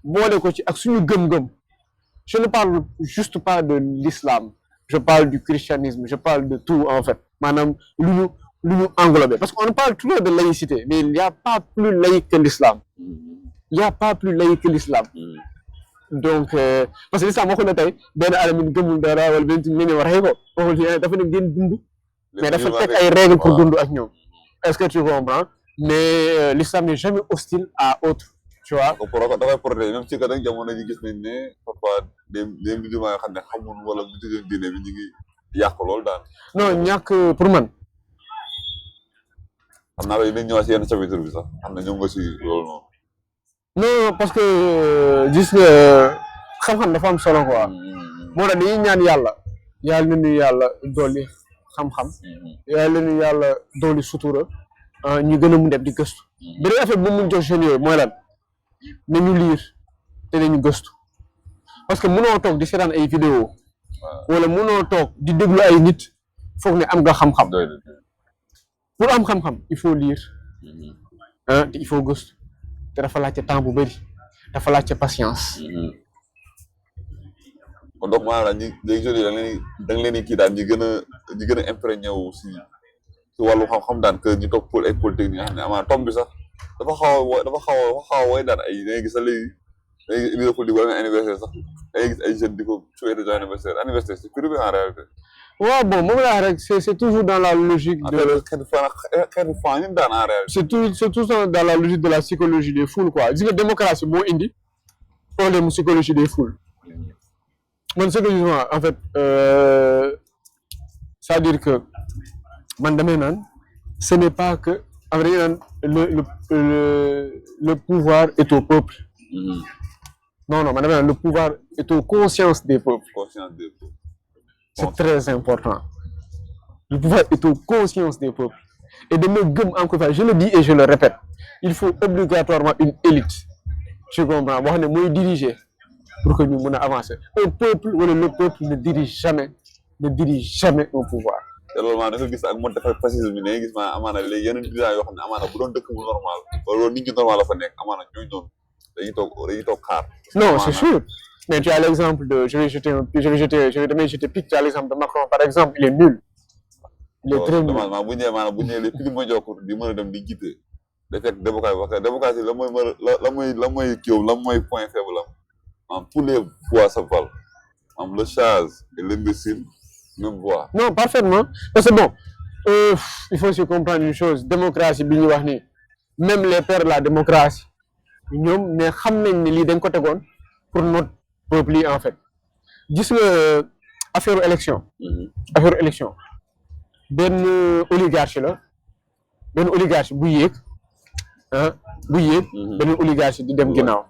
Speaker 1: boole ko ci ak suñu gëm-gëm je ne parle juste pas de l'islam je parle du christianisme je parle de tout en fait maanaam lu ñu englobé parce qu'on parle toujours de laïcité mais il y a pas plus laïque que l'islam il y a pas plus laïque que l'islam donc parce que l'islam waxul na tey benn alamin gëmul dara wala benn tuuti ngeen war a ko waxul dafa ne ngeen dund mais dafa teg ay règles pour dund ak ñoom est-ce que tu comprends mais l'islam n'est jamais hostile à autre tu vois.
Speaker 2: dafay protéger même ci kat rek jamono ji gis nañ ne parfois des musulmans yoo xam ne xamul wala bu tuddee diine bi ñu ngi yàq loolu daal.
Speaker 1: non ñàkk pour man.
Speaker 2: xam naa dañ ñëwaat si yenn chapitre bi sax xam ne ñoom nga si loolu noonu.
Speaker 1: non parce que gis nga xam-xam dafa am solo quoi. moo tax dañuy ñaan yàlla nañu yàlla dolli xam-xam. yàlla nañu yàlla dolli sutura. ñu gën a mun dem di gëstu. beneen affaire bu mu jox jeunes yooyu mooy lan nañu lire te nañu gëstu parce que mënoo toog di seetaan ay vidéo wala mënoo toog di déglu ay nit foog ne am nga xam-xam. pour am xam-xam il faut lire te il faut gëstu te dafa laajte temps bu bëri dafa laajte patience.
Speaker 2: kon donc maanaam ñi léegi jeunes yi da nga leen di kii daal ñi gën a imprégné wu si wàllu xam-xam daan que ñu toog pour ay politique nga xam ne amaana tom bi sax dafa xaw a woy daan ay da ngay gis léegi leader politique wala anniversaire sax da ngay gis ay jeunes di ko souhaiter joyeux anniversaire c'est privé en réalité.
Speaker 1: waaw bon moom laa rek c'est toujours dans la logique de
Speaker 2: xeetu fan ñun daan en réalité.
Speaker 1: c'est tout dans la logique de la psychologie des foules quoi gis nga démocratie moo indi problème psychologie des foules man ce que je vois en fait c'est-à-dire que man damay naan ce n'est pas que en vrai naan le pouvoir est au peuple. non man damay naan le pouvoir est aux consciences des peuples. C'est très important. Le pouvoir est aux consciences des peuples. Et de me gëm encore fois je le dis et je le répète il faut obligatoirement une élite tu comprends boo xam ne mooy diriger pour que ñu mën a avancer un peuple wala le peuple ne dirige jamais un pouvoir.
Speaker 2: te loolu maanaam da nga gis ak moo defar fascisme bi ne gis maanaam amaana léegi yeneen dirigeants yoo xam ne amaana bu doon dëkk bu normal wala nit ñi normal la fa nekk amaana ñooñu noonu dañuy toog xaar.
Speaker 1: non c'est sûr mais tu as l'exemple de je vais jeter pic tu as l'exemple de Macron par exemple il est nul. il est très nul
Speaker 2: maanaam bu ñu nee les prix médiocres di mën a dem di jiite day fekk démocratie parce que démocratie la mooy kiiwam la mooy point faible am tous les voix se valent le chaz et l'imbécile même voix.
Speaker 1: non parfaitement parce que bon il faut aussi comprendre une chose démocratie bi ñu wax nii même les pères de la démocratie ñoom ne xam nañ ne lii dañ ko tegoon pour notre peuple yi en fait gis nga affaire élection benn oligarchie la benn oligarchie bu yéeg benn oligarchie di dem ginnaaw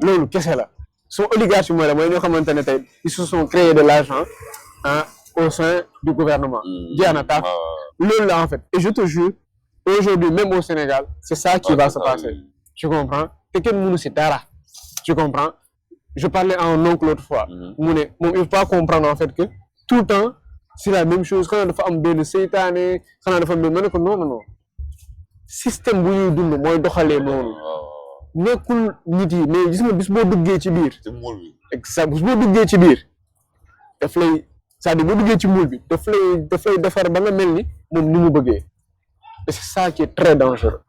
Speaker 1: loolu kese la son oligarchie mooy la mooy ñoo xamante ne tey ils se sont créés de l'argent au sein du gouvernement jeex na taaf loolu la en fait et je te jure aujourd'hui même au Sénégal c'est ça qui va se passer tu comprends te kenn mënu si dara tu comprends je parlais à un oncle l'autre fois mu ne moom il faut pas comprendre en fait que tout le temps c'est la même chose xanaa dafa am benn seytaane xanaa dafa am benn ma ne ko non système bu ñuy dund mooy doxalee noonu nekkul nit yi mais gis nga bis boo duggee ci biir exact bis boo duggee ci biir daf lay c'est-à-dire boo duggee ci moule bi daf lay defar ba nga mel ni moom ni mu bëggee et c'est ça qui est très dangereux.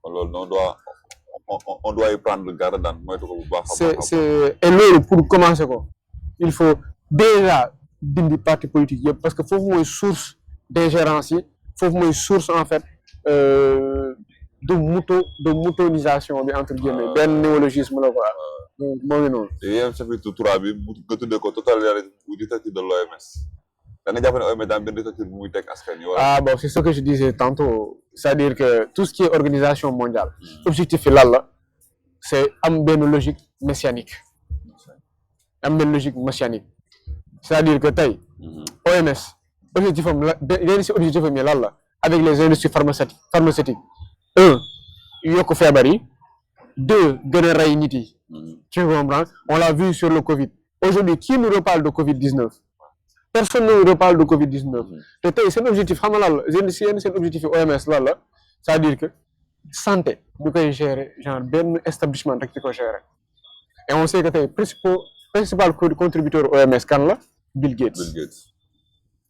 Speaker 2: loolu on doit y prendre garde moytu ko bu baax.
Speaker 1: c'est et loolu pour commencer ko il faut déjà dindi parti politique yëpp parce que foofu mooy source d'ingérence yi foofu mooy source en fait de moutonisation bi entre guillemets benn néologisme la quoi moo ngi noonu.
Speaker 2: te yéen chapitre 3 bi nga tuddee ko totalitarisme ou dictature de l'OMS da nga jàpp ne OMS daa benn dictature bu muy teg askan yi wala.
Speaker 1: Ah bon, c'est ce que je disais tantôt, c'est-à-dire que tout ce qui est organisation mondiale objectif yi lan la c'est am benn logique messianique c'est-à-dire que tey OMS objectif am la benn si objectif am yi lan la avec les industries pharmaceutiques yokk feebar yi deux gën a rey nit yi tu comprends on l'a vu sur le Covid aujourd'hui qui nous reparle de Covid-19 personne ne nous reparle de Covid-19 te tey seen objectif xam nga lan la seen objectif yi OMS lan la c'est-à-dire que santé ñu koy gérer genre benn établissement rek ci ko gérer et on sait que tey principal contributeur OMS kan la Bill Gates.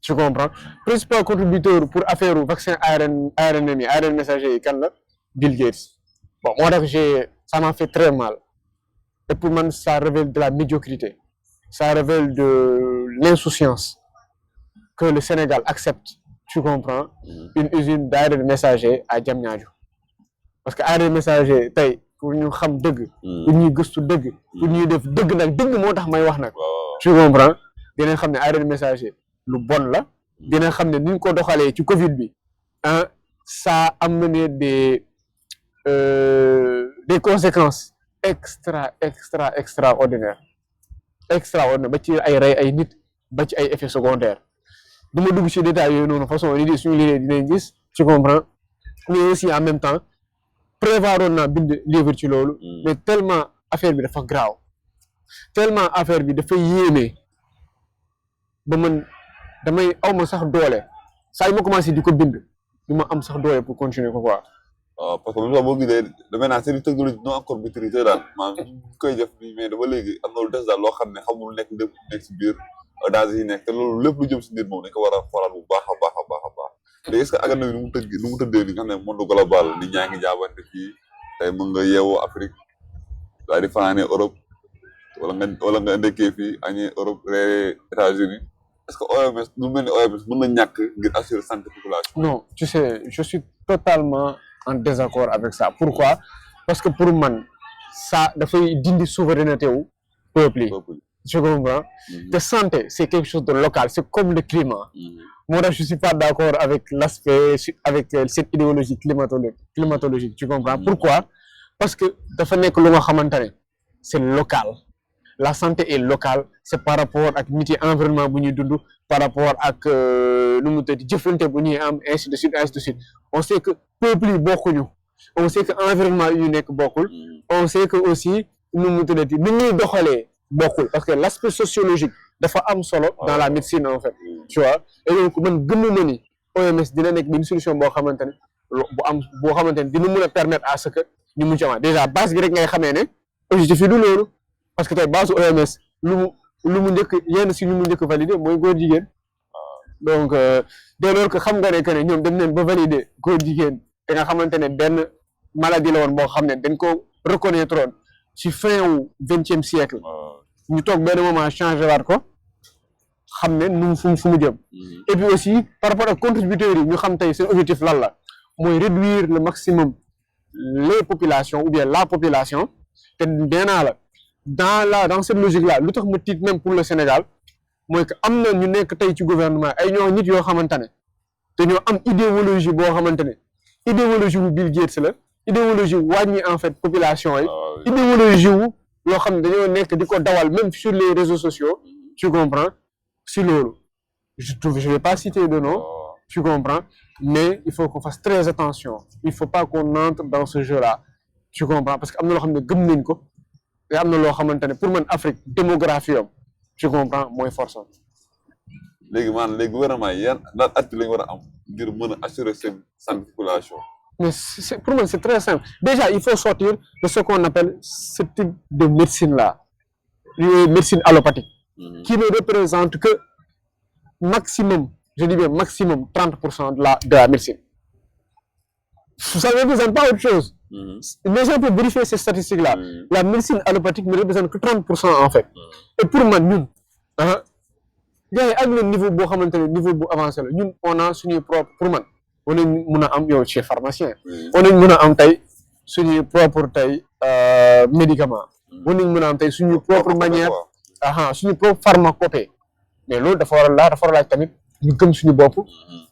Speaker 1: Tu comprends principal contributeur pour affaire vaccin ARN messager yi kan la Bill Gates. Bon moo tax ça m'a fait très mal et pour man ça révèle de la médiocrité ça révèle de l'insouciance que le Sénégal accepte tu comprends une usine d'ARN messager à Diamniadio parce que ARN messager tey pour ñu xam dëgg pour ñuy gëstu dëgg pour ñuy def dëgg nag dëgg moo tax may wax nag tu comprends dinañ xam ne ARN messager lu bon la dinañ xam ne ni ñu ko doxalee ci Covid bi ça a amené des conséquences extraordinaires ba ci ay rey ay nit ba ci ay effets secondaires du ma dugg ci détails yooyu noonu façon nit yi suñu liggéey dinañ gis tu comprends mais aussi en même temps prévoiroon naa bind livre ci loolu mais tellement affaire bi dafa graaw tellement affaire bi dafa yéeme ba man damay awma sax doole saa yu ma commencé di ko bind du ma am sax doole pour continuer ko quoi.
Speaker 2: waaw parce que même sax boo gisee damay naan c'est une technologie non encore maîtrisée daal maanaam ñu koy def nii mais dama léegi am na lu des daal loo xam ne xamul nekk lépp nekk si biir danger yi nekk te loolu lépp lu jëm si nit moom dañ ko war a xoolaat bu baax a baax a baax a baax léegi est-ce que àgg na nu mu tëddee ni nga xam ne monde global nit ñaa ngi jaabante fii tey mën nga yeewoo Afrique daal di fanaanee Europe wala nga ndekkee fii añee Europe reeree États-Unis est-ce que OMS lu mel ni OMS mën na ñàkk ngir assurer santé population.
Speaker 1: Non tu sais je suis totalement en désaccord avec ça pourquoi parce que pour man ça dafay dindi souveraineté wu peuple yi je comprends te santé c'est quelque chose de local c'est comme le climat moi je suis pas d'accord avec l'aspect avec cette idéologie climatologique tu comprends pourquoi parce que dafa nekk lu nga xamante ne c'est local la santé est locale c'est par rapport ak nit yi environnement bu ñuy dund par rapport ak nu mu tëdd jëflante bu ñuy am ainsi de suite on sait que peuple yi bokkuñu on sait que environnement yu nekk bokkul on sait que aussi nu mu tëddati ni ñuy doxalee bokkul parce que l'aspect sociologique dafa am solo dans la médecine en fait tu vois et donc man gëmuma ni OMS dina nekk benn solution boo xamante ne boo xamante ne dina mën a permettre à ce que ñu mun ci amaat déjà base bi rek ngay xamee ne objectif yi du loolu parce que tey base OMS lu mu njëkk yenn si ñu mu njëkk validé mooy góor jigéen donc dès lors que xam nga ne que ne ñoom dem nañ ba validé góor jigéen te nga xamante ne benn maladie la woon boo xam ne dañ ko reconnaître woon ci fin wu 20e siècle ñu toog benn moment changé waat ko xam ne nu fu mu jëm et puis aussi par rapport ak contributeurs yi ñu xam tey seen objectif lan la mooy réduire le maximum les populations ou bien la population te nee naa la dans cette logique là lu tax ma tiit même pour le Sénégal mooy que am na ñu nekk tey ci gouvernement ay ñoo nit yoo xamante ne te ñoo am idéologie boo xamante ne idéologie wu Bill Gates la idéologie wàññi en fait population yi idéologie wu yoo xam ne dañoo nekk di ko dawal même sur les réseaux sociaux tu comprends si loolu je vais pas citer de nom tu comprends mais il faut qu'on fasse très attention il faut pas qu'on entre dans ce jeu là tu comprends parce que am na loo xam ne gëm nañ ko te am na loo xamante ne pour man Afrique démographie am tu comprends mooy force
Speaker 2: léegi maanaam les gouvernements yi yan daan at lañu war a am ngir mën a assurer seen santé population.
Speaker 1: mais pour moi c'est très simple déjà il faut sortir de ce qu'on appelle ce type de médecine là médecine allopathique qui ne représente que maximum je dis bien maximum 30% de la médecine ça ne représente pas autre chose les gens peuvent vérifier ces statistiques là la médecine allopathique ne représente que 30% en fait et pour man ñun gars yi ak leen niveau boo xamante ne niveau bu avancé la ñun on a suñuy propre pour man on nañ mun a am yow chez pharmacien on nañ mun a am tey suñuy propre tey médicament on nañ mun a am tey suñuy propre manière suñu propre pharmacopée mais loolu dafa war a laaj tamit ñu gëm suñu bopp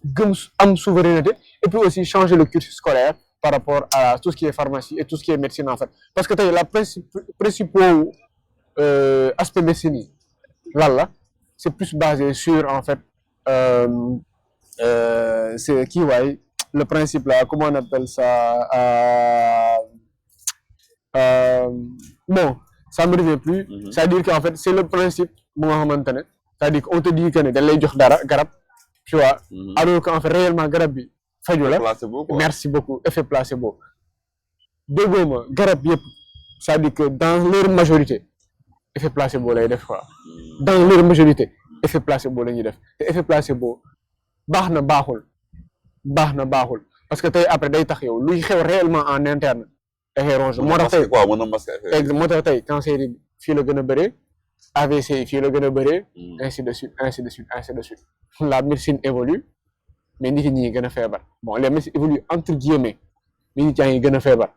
Speaker 1: gëm am souveraineté et puis aussi changer le cursus scolaire par rapport à tout ce qui est pharmacie et tout ce qui est médecine en fait parce que tey la principaux aspect médecine yi lan la c'est plus basé sur en fait c'est kii waay le principe là comment on appelle ça bon ça me revient plus c'est-à-dire qu'en fait c'est le principe bu nga xamante ne c'est-à-dire qu'on te dit que ne dañ lay jox dara garab tu vois alors qu'en fait réellement garab bi faju la merci beaucoup effet placebo déggoo ma garab yëpp c'est-à-dire que dans leur majorité effet placebo lay def quoi dans leur majorité effet placebo la ñuy def te effet placebo baax na baaxul parce que tey après day tax yow luy xew réellement en interne dafay ronge moo tax tey cancer yi fii la gën a bëree AVC yi fii la gën a bëree ainsi de suite la médecine évolue mais nit ñi gën a feebar bon les médecines évoluent entre guillemets mais nit ñaa ngi gën a feebar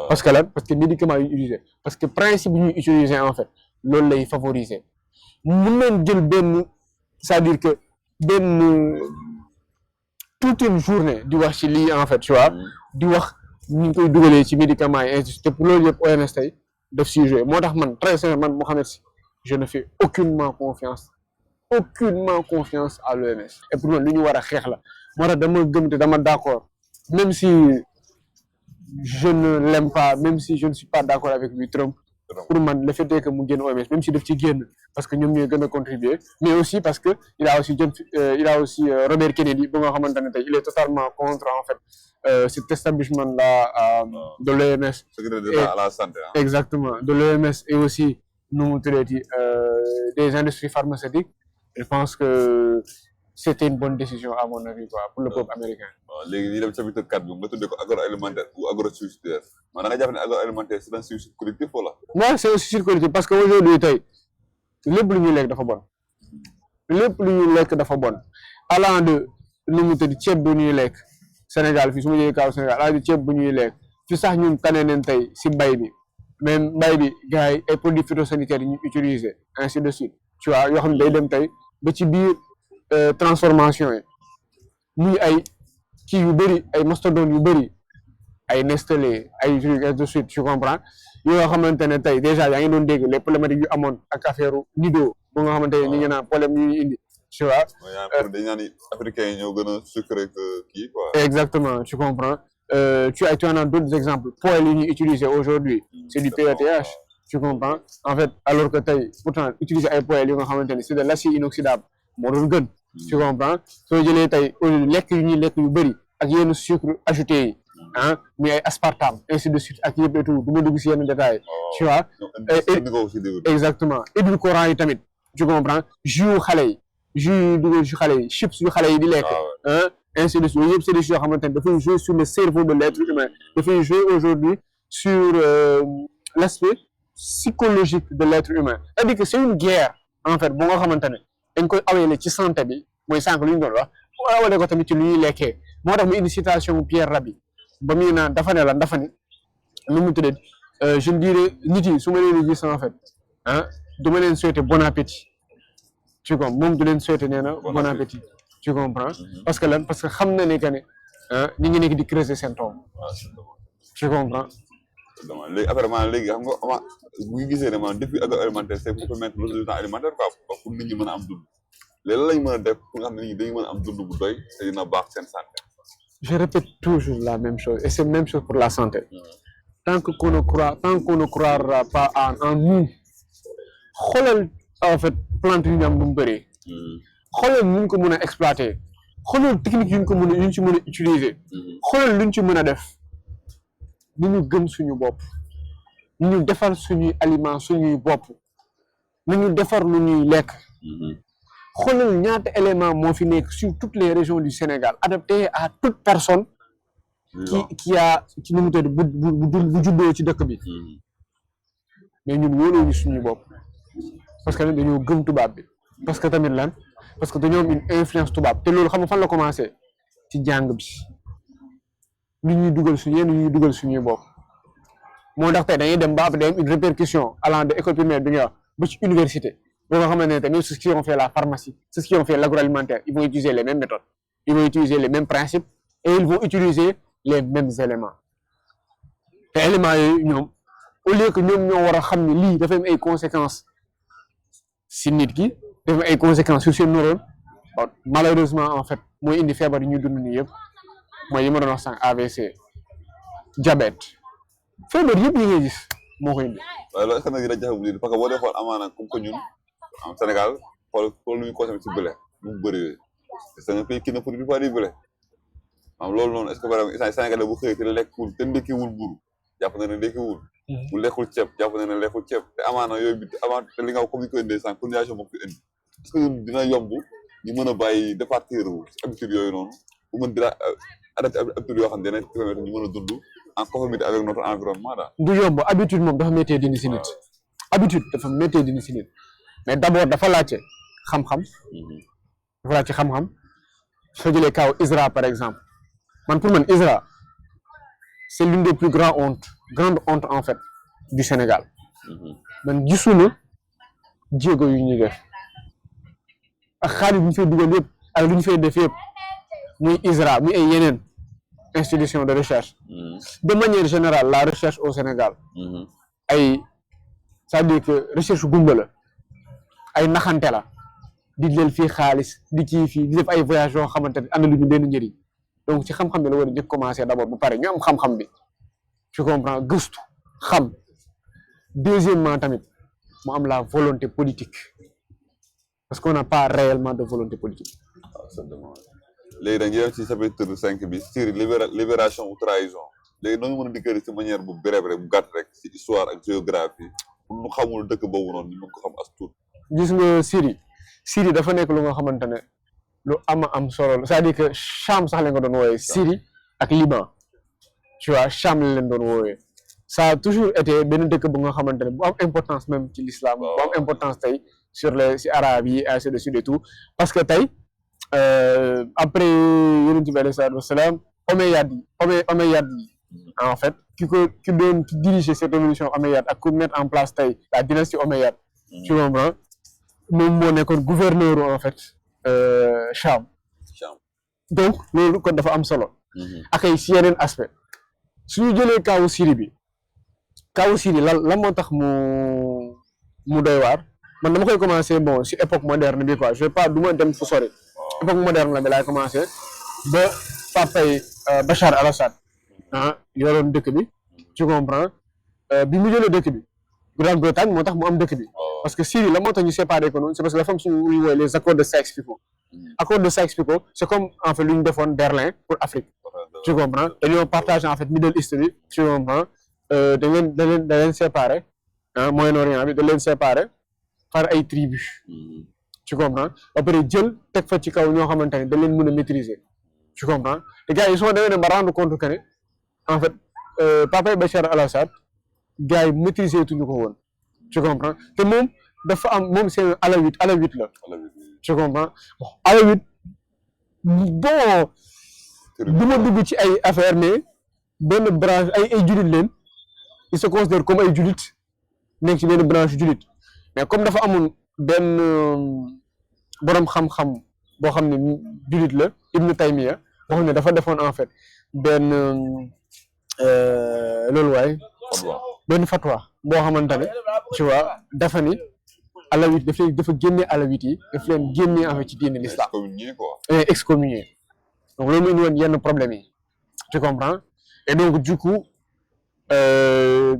Speaker 1: parce que lan parce que médicaments yu utilisé parce que principe bi ñuy utiliser en fait loolu lay favoriser mun nañ jël benn c'est-à-dire que benn toute une journée di wax ci lii en fait tu vois di wax ñu ngi koy dugalee ci médicaments yi ainsi te pour loolu yëpp OMS tey def si jouer moo tax man très sincèrement man Mohamed Sy je ne fais aucunement confiance à l'OMS et pour man lu ñu war a xeex la moo tax dama gëm te dama d'accord même si je ne l'aime pas même si je ne suis pas d'accord avec lui Trump pour man le fait est que mu génn OMS même si daf ci génn parce que ñoom ñooy gën a contribuer mais aussi parce que il a aussi Robert Kennedy ba nga xamante ne tey il est totalement contre en fait cet establishment là de l'OMS
Speaker 2: secrétaire d'État à la santé
Speaker 1: exactement de l'OMS et aussi nu mu tuddati des industries pharmaceutiques je pense que c'était une bonne décision à mon avis quoi pour le peuple américain.
Speaker 2: léegi ñu dem chapitre 4 bi nga tuddee ko agroalimentaire ou agrosuicidaire maanaam da nga jàpp ne agroalimentaire c'est un suicide collectif wala.
Speaker 1: non c'est un suicide collectif parce que aujourd'hui tey lépp lu ñuy lekk dafa bon allant de nu mu tudd ceeb bu ñuy lekk Sénégal fii su ma jëlee kaw Sénégal allant de ceeb bu ñuy lekk fi sax ñun tane nañ tey si mbay bi même mbay bi gars yi ay produits phytosanitaires yi ñu utiliser ainsi de suite tu vois yoo xam ne day dem tey ba ci biir transformation yi muy ay kii yu bëri ay mastodontes yu bëri ay Nestlé ay trucs ainsi de suite tu comprends yoo xamante ne tey déjà yaa ngi doon dégg les problématiques yu amoon ak affaire Nido bu nga xamante ne ñu ngi naan problème yu ñu indi tu vois.
Speaker 2: dañu naan africains yi ñoo gën a sucré que kii quoi.
Speaker 1: exactement tu comprends tu en as d'autres exemples poêles yi ñuy utiliser aujourd'hui c'est du PETH tu comprends en fait alors que tey pourtant utiliser ay poêles yu nga xamante ne c'est de l'acier inoxydable moo doon gën tu comprends soo jëlee tey lekk yu ñuy lekk yu bëri ak yenn sucre ajouté yi muy ay aspartame ainsi de suite ak yëpp et tout du ma dugg si yenn détails tu vois exactement édulcorant yi tamit tu comprends jus yu dugal ci xale yi chips yu xale yi di lekk ainsi de suite yëpp c'est des choses yoo xamante ne dafay jouer sur le cerveau de l'être humain dafay jouer aujourd'hui sur l'aspect psychologique de l'être humain c'est-à-dire que c'est une guerre en fait bu nga xamante ne dañ koy awele ci santé bi mooy sànq lu ñu doon wax mu awele ko tamit ci lu ñuy lekkee moo tax mu indi citation Pierre Rabhi ba muy naan dafa ni nu mu tuddee je dirais nit yi su ma leen di gis en fait du ma leen souhaiter bon appétit tu comprends moom du leen souhaiter nee na bon appétit tu comprends parce que lan parce que xam na ne que ne ñi ngi nekk di creuser seen tombe tu comprends
Speaker 2: léegi apparemment léegi xam nga ama bu ñu gisee ne maanaam depuis agroalimentaire c'est pour permettre l'autosuffisance alimentaire quoi pour nit ñi mën a am dund léegi lañ mën a def pour nga xam ne nit ñi dañu mën a am dund bu doy te dina baax seen santé.
Speaker 1: Je répète toujours la même chose et c'est la même chose pour la santé. Tant qu'on ne croira pas en nous xoolal en fait plante yu ñu am bu mu bëree xoolal nu ñu ko mën a exploiter xoolal technique yu ñu ci mën a utiliser xoolal lu ñu ci mën a def ni ñu gëm suñu bopp ni ñu defar suñuy aliments suñuy bopp ni ñu defar lu ñuy lekk xoolal ñaata élément moo fi nekk sur toutes les régions du Sénégal adapté à toute personne qui a ci nu mu tudd bu juddoo ci dëkk bi mais ñun wóoloo ñu suñu bopp parce que dañoo gëm tubaab bi parce que tamit lan parce que dañoo am une influence tubaab te loolu xam nga fan la commencé ci jàng bi lu ñuy dugal suñu lu ñuy dugal suñuy bopp moo tax tey dañuy dem ba day am une répercussion allant de école primaire bi nga wax ba ci université boo nga xamante ne tamit ceux qui ont fait la pharmacie ceux qui ont fait l'agroalimentaire ils vont utiliser les mêmes méthodes ils vont utiliser les mêmes principes et ils vont utiliser les mêmes éléments te éléments yooyu ñoom au lieu que ñoom ñoo war a xam ne lii dafa am ay conséquences si nit ki dafa am ay conséquences sur seen neurones malheureusement en fait mooy indi feebar yi ñuy dund nii yëpp mooy yi ma doon wax sànq AVC diabète feebar yëpp yi ngay gis moo koy indi.
Speaker 2: waaye loolu est-ce que nag dina jafe bu lii parce que boo dee xool amaana comme que ñun en Sénégal xool lu ñu consommé ci blé lu mu bëri c'est un pays qui ne produit pas du blé loolu noonu est-ce que vraiment Sénégalais bu xëyee te lekkul te ndekkiwul mburu jàpp na ne ndekkiwul bu lekkul ceeb jàpp na ne lekkul ceeb te amaana yooyu bi amaana te li nga comme ni ko indee sànq coordination moo ko indi est-ce que dina yomb ñu mën a bàyyi départir habitude yooyu noonu bu mën dina adapté habitude yoo xam ne dina permettre ñu mën a dund en conformité avec notre environnement daal.
Speaker 1: du yomb habitude moom dafa méttee dindi si nit habitude dafa méttee dindi si nit mais d'abord dafa laajte xam-xam dafa laajte xam-xam soo jëlee kaw ISRA par exemple man pour man ISRA c'est l'une des plus grandes hontes en fait du Sénégal man gisuma jéego yu ñuy def ak xaalis bu ñu fay dugal yëpp ak lu ñu fay def yëpp muy ISRA muy ay yeneen institution de recherche de manière générale la recherche au Sénégal ay c'est-à-dire que recherche gumba la ay naxante la di jël fii xaalis di kii fii di def ay voyage yoo xamante ne am na lu ñu benn njëriñ donc ci xam-xam bi la war a njëkk commencer d'abord bu pare ñu am xam-xam bi tu comprends gëstu xam deuxièmement tamit mu am la volonté politique parce qu'on n'a pas réellement de volonté politique.
Speaker 2: léegi da ngay ci chapitre 5 bi sur libération ou trahison léegi noonu mën a dikkee ci manière bu brève rek bu gàtt rek ci histoire ak géographie pour ñu xamul dëkk boobu noonu ñu mën ko xam as tuut.
Speaker 1: gis nga Syrie dafa nekk lu nga xamante ne lu am solo c'est-à-dire que Cham sax la nga doon wooyee Syrie ak Liban tu vois Cham la leen doon wooyee ça a toujours été benn dëkk bu nga xamante ne bu am importance même ci l'islam bu am importance tey sur les si arabes yi ainsi de suite et tout parce que tey après yonent bi alayhi salaatu wasalaam Omeyyades yi en fait ki diriger cette révolution omeyyade ak ku mettre en place tey la dynastie omeyyade tu comprends moom moo nekkoon gouverneur en fait Cham donc loolu kon dafa am solo ak ay si yeneen aspect suñu jëlee kawu Syrie lan moo tax mu doy waar man dama koy commencer bon si époque moderne bi quoi je vais pas du ma dem fu sori époque moderne la bi laay commencer ba papay Bachar al-Assad yoroon dëkk bi tu comprends bi mu jëlee dëkk bi Grande-Bretagne moo tax mu am dëkk bi parce que Syrie la moo tax ñu séparé ko noonu c'est parce que dafa am suñu ñuy woowee les accords de Sykes-Picot accord de Sykes-Picot c'est comme en fait lu ñu defoon Berlin pour Afrique tu comprends dañoo partager en fait Middle East bi tu comprends da leen séparé Moyen-Orient bi da leen séparé par ay tribus tu comprends ba pare jël teg fa ci kaw ñoo xamante ne da leen mën a maîtriser tu comprends te gars yi soo demee ba rendre compte que ne en fait papay Bachar al-Assad gars yi maîtriser tuñu ko woon tu comprends te moom dafa am moom c'est alawite la tu comprends alawite bon du ma dugg ci ay affaire mais benn branche ay jullit leen il se considère comme ay jullit nekk ci benn branche jullit mais comme dafa amoon benn boroom xam-xam boo xam ne jullit la Ibn Taymiya boo xam ne dafa defoon en fait benn loolu waay benn fatwa boo xamante ne tu vois dafa ni alawite dafa génne alawite yi daf leen génne en fait ci diine l'islam excommunié donc loolu indi woon yenn problème yi tu comprends et donc du coup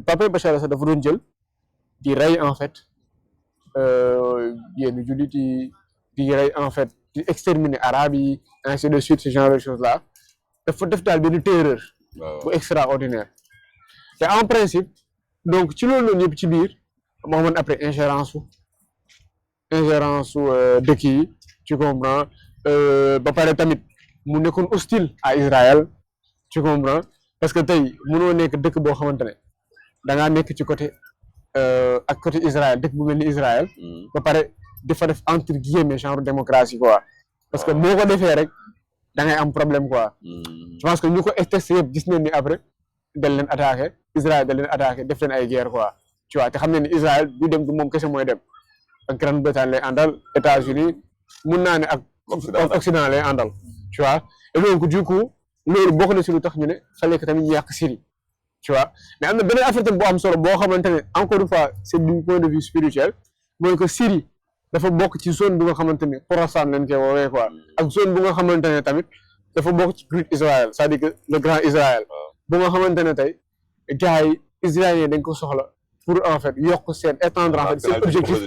Speaker 1: Papa Bachar al-Assad dafa doon jël di rey en fait yenn jullit yi di rey en fait di exterminer arabes yi ainsi de suite ce genre de choses là dafa def daal benn terreur bu extraordinaire te en principe donc ci loolu noonu yëpp ci biir moo xamoon après ingérence su dëkk yi tu comprends ba pare tamit mu nekkoon hostile à Israël tu comprends parce que tey mënoo nekk dëkk boo xamante ne da ngaa nekk ci côté ak côté Israël dëkk bu mel ni Israël ba pare dafa def entre guillemets genre démocratie quoi parce que boo ko defee rek da ngay am problème quoi je pense que ñu ko testé yëpp gis nañ ni après dal leen attaqué Israël dal leen attaqué def leen ay guerre quoi tu vois te xam ne ni Israël du dem du moom kese mooy dem ak Grande-Bretagne lay àndal États-Unis mun naa ne ak Occident lay àndal tu vois et donc du coup loolu bokk na si lu tax ñu ne fallait que tamit ñu yàq Syrie tu vois mais am na beneen affaire tam boo am solo boo xamante ne encore une fois c'est du point de vue spirituel mooy que Syrie dafa bokk ci zone bu nga xamante ne Khorasan lañ koy woowee quoi ak zone bu nga xamante ne tamit dafa bokk ci Great Israël c'est-à-dire que le grand Israël bu nga xamante ne tey gars yi israéliens dañ ko soxla pour en fait yokk seen étendre en fait seen objectif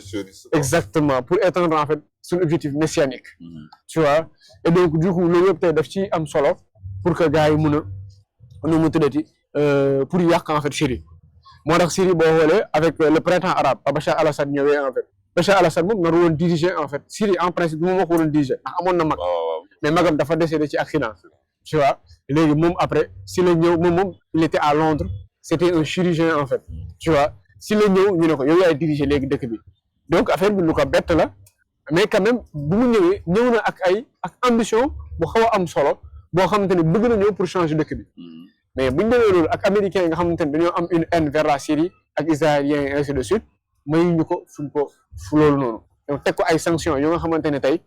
Speaker 1: exactement pour étendre en fait seen objectif messianique tu vois et donc du coup loolu yëpp tey daf ci am solo pour que gars yi mun a nu mu tuddati pour yàq en fait Syrie moo tax Syrie boo xoolee avec le printemps arabe Bachar al-Assad ñëwee en fait Bachar al-Assad moom naru woon diriger en fait Syrie en principe moom moo ko waroon diriger ndax amoon na mag mais magam dafa décédé ci accident tu vois léegi moom après si la ñëw moom il était à Londres c'était un chirurgien en fait tu vois si la ñëw ñu ne ko yow yaay diriger léegi dëkk bi donc affaire bi lu ko bett la mais quand même bu mu ñëwee ñëw na ak ambition bu xaw a am solo boo xamante ne bëgg na ñëw pour changer dëkk bi mais buñ demee loolu ak américains yi nga xamante ne dañoo am une haine vers la Syrie ak israéliens et ainsi de suite mayuñu ko fu loolu noonu donc teg ko ay sanctions yoo nga xamante ne tey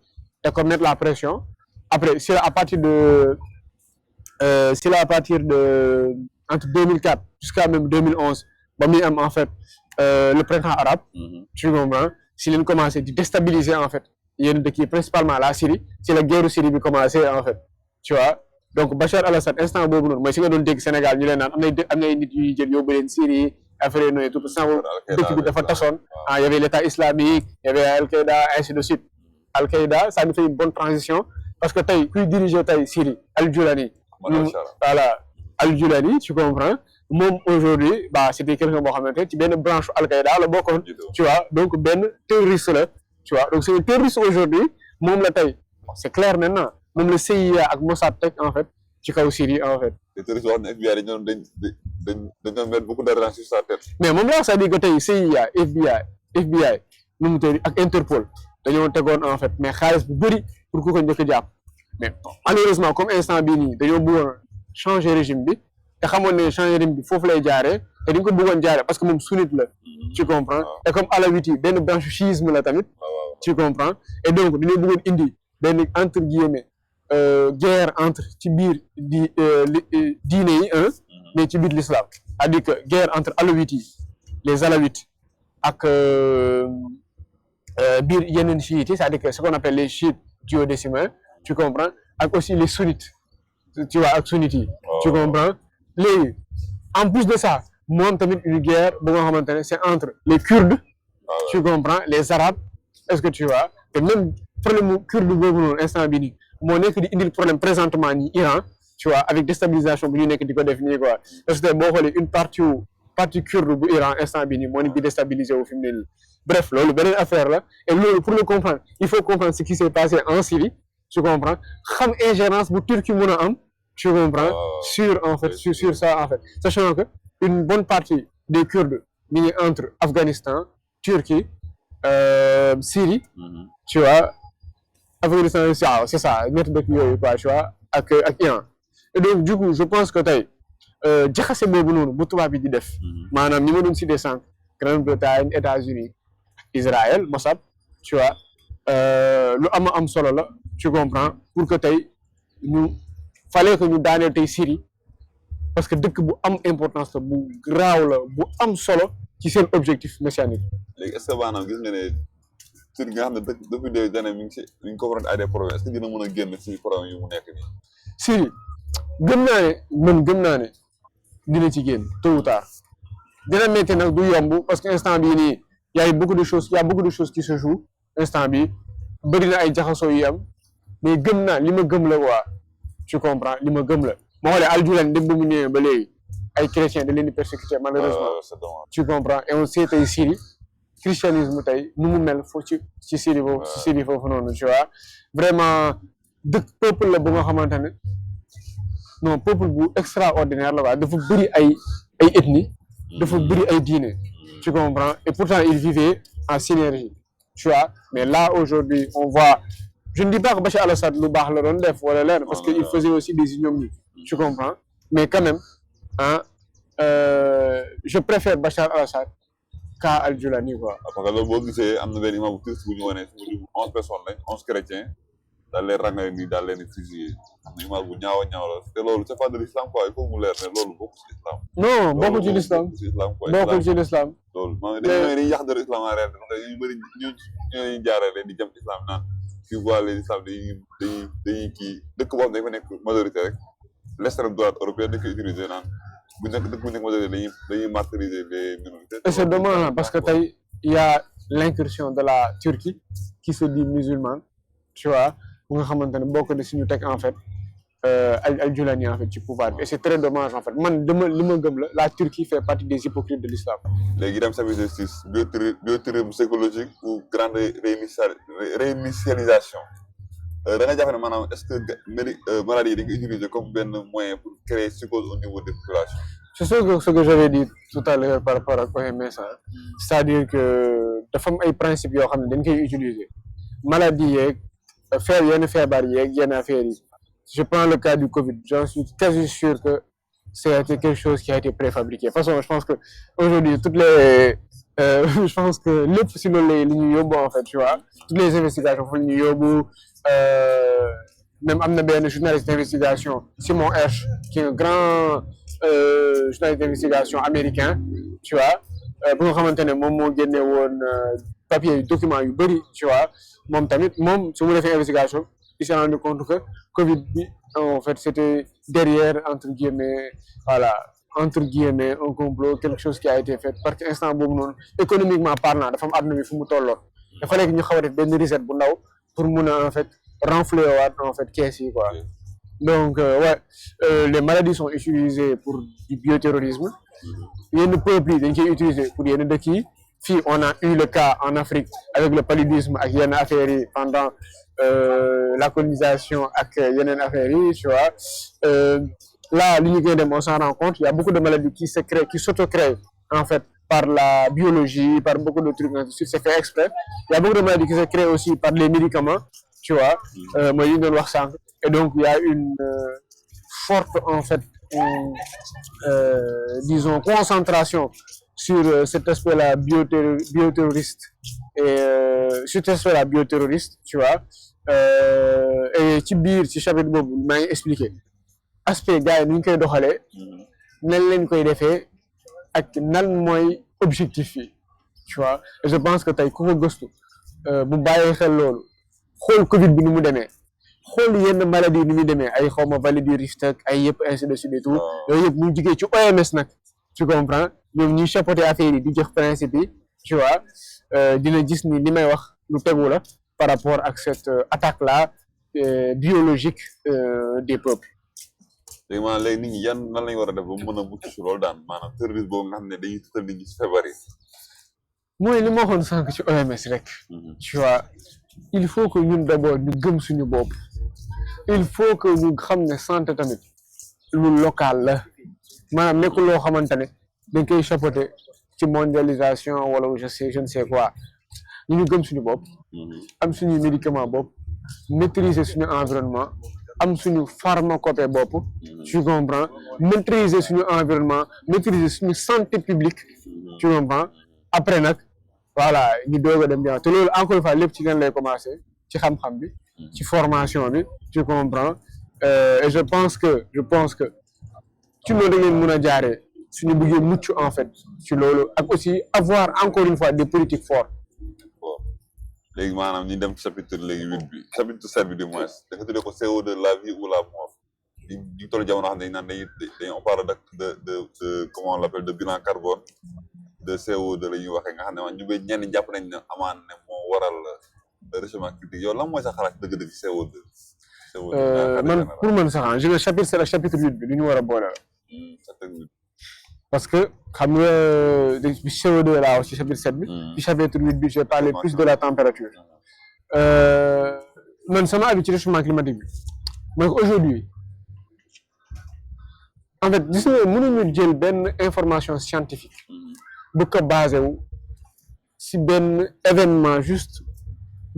Speaker 1: te ko mettre la pression après c'est à partir de entre 2004 jusqu'à même 2011 ba muy am en fait le printemps arabe tu comprends si leen commencé di déstabiliser en fait yenn dëkk yi principalement la Syrie si la guerre Syrie bi commencé en fait tu vois donc Bachar al-Assad instant boobu noonu mooy si nga doon dégg Sénégal ñu leen naan am na nit yu jël yóbbu leen Syrie affaire yooyu tout ça dëkk bi dafa tasoon y avait l'état islamique y avait Al-Qaïda ainsi de suite Al-Qaïda ça nous fait une bonne transition parce que tey kuy diriger tey Syrie Al-Julani voilà Al-Julani tu comprends moom aujourd'hui c'était quelqu'un boo xamante ci benn branche Al-Qaïda la bokkoon tu vois donc benn terroriste la tu vois donc c'est un terroriste aujourd'hui moom la tey c'est clair maintenant moom la CIA ak Mossad teg en fait ci kaw Syrie en fait.
Speaker 2: te terroriste wax ne FBI dañoo mettre beaucoup d'argent sur sa tête.
Speaker 1: mais moom la c'est-à-dire que tey CIA FBI nu mu tëdd ak Interpol dañoo tegoon en fait mais xaalis bu bëri pour ku ko njëkk a jàpp mais malheureusement comme instant bii nii dañoo bëggoon changer régime bi te xamoon ne changer régime bi foofu lay jaaree te dañ ko bëggoon jaaree parce que moom sunnite la tu comprends et comme alawite yi benn branche chiisme la tamit tu comprends et donc dañoo bëggoon indi benn entre guillemets guerre entre ci biir diine yi mais ci biir l'islam c'est-à-dire que guerre entre alawites yi les alawites ak biir yeneen chiites yi c'est-à-dire que ce qu'on appelle les chiites duodécimains tu comprends ak aussi les sunnites tu vois ak sunnites yi tu comprends léegi en plus de ça moom tamit une guerre bu nga xamante ne c'est entre les Kurdes tu comprends les Arabes est-ce que tu vois te même problème mu Kurde boobu noonu instant bi nii moo nekk di indil problème présentement ni Iran tu vois avec déstabilisation bu ñu nekk di ko def nii quoi parce que boo xoolee une partie kurde bu Iran instant bi nii moo nekk di déstabiliser wu fi mu ne nii bref loolu beneen affaire la et loolu pour le comprendre il faut comprendre ce qui s'est passé en Syrie tu comprends xam ingérence bu Turquie mën a am tu comprends sur en fait sur ça en fait sachant que une bonne partie des Kurdes mi ngi entre Afghanistan Turquie Syrie tu vois Afghanistan c'est ça ñetti dëkk yooyu quoi tu vois ak Iran et donc du coup je pense que tey jaxase boobu noonu bu tubaab bi di def maanaam ñi ma doon citer sànq Grande-Bretagne États-Unis Israël Mossad tu vois lu am solo la tu comprends pour que tey ñu fallait que ñu daaneel tey Syrie parce que dëkk bu am importance la bu graaw la bu am solo ci seen objectif messianique.
Speaker 2: léegi est-ce que maanaam gis nga ne Syrie nga xam ne depuis des années mi ngi confronté à des problèmes est-ce que dina mën a génn ci problème yu mu nekk nii.
Speaker 1: Syrie gëm naa ne dina ci génn tôt ou tard dina métti nag du yomb parce que instant bii nii y a beaucoup de choses qui se jouent instant bi bëri na ay jaxasoo yi am mais gëm naa li ma gëm la waa tu comprends li ma gëm la moo xoolee Al-Julani dem ba mu ñëwee ba léegi ay chrétiens da leen di persécuter malheureusement tu comprends et on sait tey Syrie christianisme tey nu mu mel foofu ci Syrie foofu noonu tu vois vraiment dëkk peuple la bu nga xamante ne non peuple bu extraordinaire la waa dafa bëri ay ethnie dafa bëri ay diine tu comprends et pourtant ils vivaient en synergie tu vois. Mais là, aujourd'hui, on voit, je ne dis pas que Bachar al-Assad lu baax la doon def wala leen parce qu'il faisait aussi des ignominies, tu comprends, mais quand même hein, je préfère Bachar al-Assad qu'à Al-Julani quoi.
Speaker 2: parce que loolu boo gisee am na benn imam bu triste bu ñu wane su ma jub 11 personnes lañ 11 chrétiens daal leen rangale nii daal leen di fusillé am na imam bu ñaaw a ñaaw la te loolu c'est pas de l'islam quoi il faut mu leer ne loolu bokkul ci islam.
Speaker 1: Non bokkul ci l'islam
Speaker 2: bokkul ci islam quoi
Speaker 1: bokkul ci l'islam.
Speaker 2: loolu man dañuy yàq dara islam en réalité parce que yu bëri ñooñu jaarale di jëm islam naan tu vois les islam dañuy kii dëkk boo xam ne dafa nekk majorité rek l'extrême droite européenne dañ koy utiliser naan bu nekk dëkk bu nekk majorité dañuy martyriser les minorités.
Speaker 1: Et c'est dommage parce que tey il y a l'incursion de la Turquie qui se dit musulmane tu vois bu nga xamante ne bokk na si ñu teg en fait Al-Julani en fait ci pouvoir bi et c'est très dommage en fait man li ma gëm la Turquie fait partie des hypocrites de l'islam.
Speaker 2: léegi dem service de justice bioterrorisme psychologique ou grande réinitialisation da nga jàpp ne maanaam est-ce que maladie yi dañ koy utiliser comme benn moyen pour créer psychose au niveau des populations.
Speaker 1: C'est ce que j'avais dit tout à l'heure par rapport ak OMS c'est-à-dire que dafa am ay principes yoo xam ne dañ koy utiliser maladie yeeg yenn feebar yeeg yenn affaires yi. Je prends le cas du Covid, j'en suis quasi sûr que c'est quelque chose qui a été préfabriqué. De toute façon, je pense que aujourd'hui je pense que lépp si loolu la ñu yóbbu en fait, tu vois, toutes les investigations fa ñu yóbbu même am na benn journaliste d'investigation Simon Hersh qui est un grand journaliste d'investigation américain, tu vois, bu nga xamante ne moom moo génne woon papier document yu bëri, tu vois, moom tamit moom su mu defee investigation. Il s'est rendu compte que Covid en fait c'était derrière entre guillemets un complot quelque chose qui a été fait parce que instant boobu noonu économiquement parlant dafa am àdduna bi fu mu tolloon dafa léegi ñu xaw a def benn reset bu ndaw pour mun a en fait renflouer waat en fait kees yi quoi donc les maladies sont utilisées pour du bioterrorisme yenn peuples yi dañ koy utiliser pour yenn dëkk yi fii on a eu le cas en Afrique avec le paludisme ak yenn affaires yi pendant la colonisation ak yeneen affaires yi tu vois là li ñu koy dem on s'en rend compte il y a beaucoup de maladies qui se créent qui s'auto-créent en fait par la biologie par beaucoup de trucs c'est fait exprès il y a beaucoup de maladies qui se créent aussi par les médicaments tu vois mooy li ñu doon wax sànq et donc il y a une forte en fait disons concentration sur cet aspect-là bioterroriste et sur cet aspect-là bioterroriste tu vois et ci biir ci chapitre boobu maa ngi expliqué aspect gars yi ni ñu koy doxalee nan leen koy defee ak nan mooy objectif yi tu vois et je pense que tey ku ko gëstu bu bàyyee xel loolu xool Covid bi ni mu demee xool yenn maladie ni muy demee ay xawma maladie Rift ak ay yëpp ainsi de suite et tout yooyu yëpp mu jugee ci OMS nag tu comprends ñoom ñuy chapeauter affaire yi di jox principe yi tu vois dina gis ni li may wax lu tegu la par rapport ak cette attaque là biologique des peuples.
Speaker 2: léegi maanaam léegi nit ñi yan nan lañu war a def ba mën a mucc si loolu daan maanaam terrorisme boobu nga xam ne dañuy tëtal nit ñi si feebar yi.
Speaker 1: mooy li ma waxoon sànq ci OMS rek. tu vois il faut que ñun d'abord ñu gëm suñu bopp. il faut que ñu xam ne santé tamit lu local la maanaam nekkul loo xamante ne dañ koy chapeauter ci mondialisation wala je ne sais quoi ñu gëm suñu bopp. am suñu médicament bopp maîtriser suñu environnement. am suñu pharmacopée bopp tu comprends maîtriser suñu environnement maîtriser suñu santé publique tu comprends après nag voilà ñu doog a dem jàng te loolu encore une fois lépp ci leen lay commencer ci xam-xam bi ci formation bi tu comprends et je pense que ci loolu da ngeen mën a jaaree suñu bëggee mucc en fait ci loolu ak aussi avoir encore une fois des politiques fortes.
Speaker 2: léegi maanaam ñu dem chapitre léegi 8 bi chapitre 7 bi du moins da nga tuddee ko CO2 la vie ou la mort ñu toll jamono xam ne dañ naan dañuy on parle de comment on l'appelle de bilan carbone de CO2 la ñuy waxee nga xam ne man ñu ngi ñenn jàpp nañ ne amaan ne moo waral réchauffement climatique yow lan mooy sa xalaat dëgg-dëgg CO2.
Speaker 1: man pour man sax je le chapitre c'est le chapitre 8 bi lu ñu war a boole la. parce que xam nga CO2 laa wax ci chapitre 7 bi. ci chapitre 8 bi j'ai parlé plus de la température. man sama avis ci réchauffement climatique bi mooy que aujourd'hui en fait gis nga mënuñu jël benn information scientifique bu ko basé wu si benn événement juste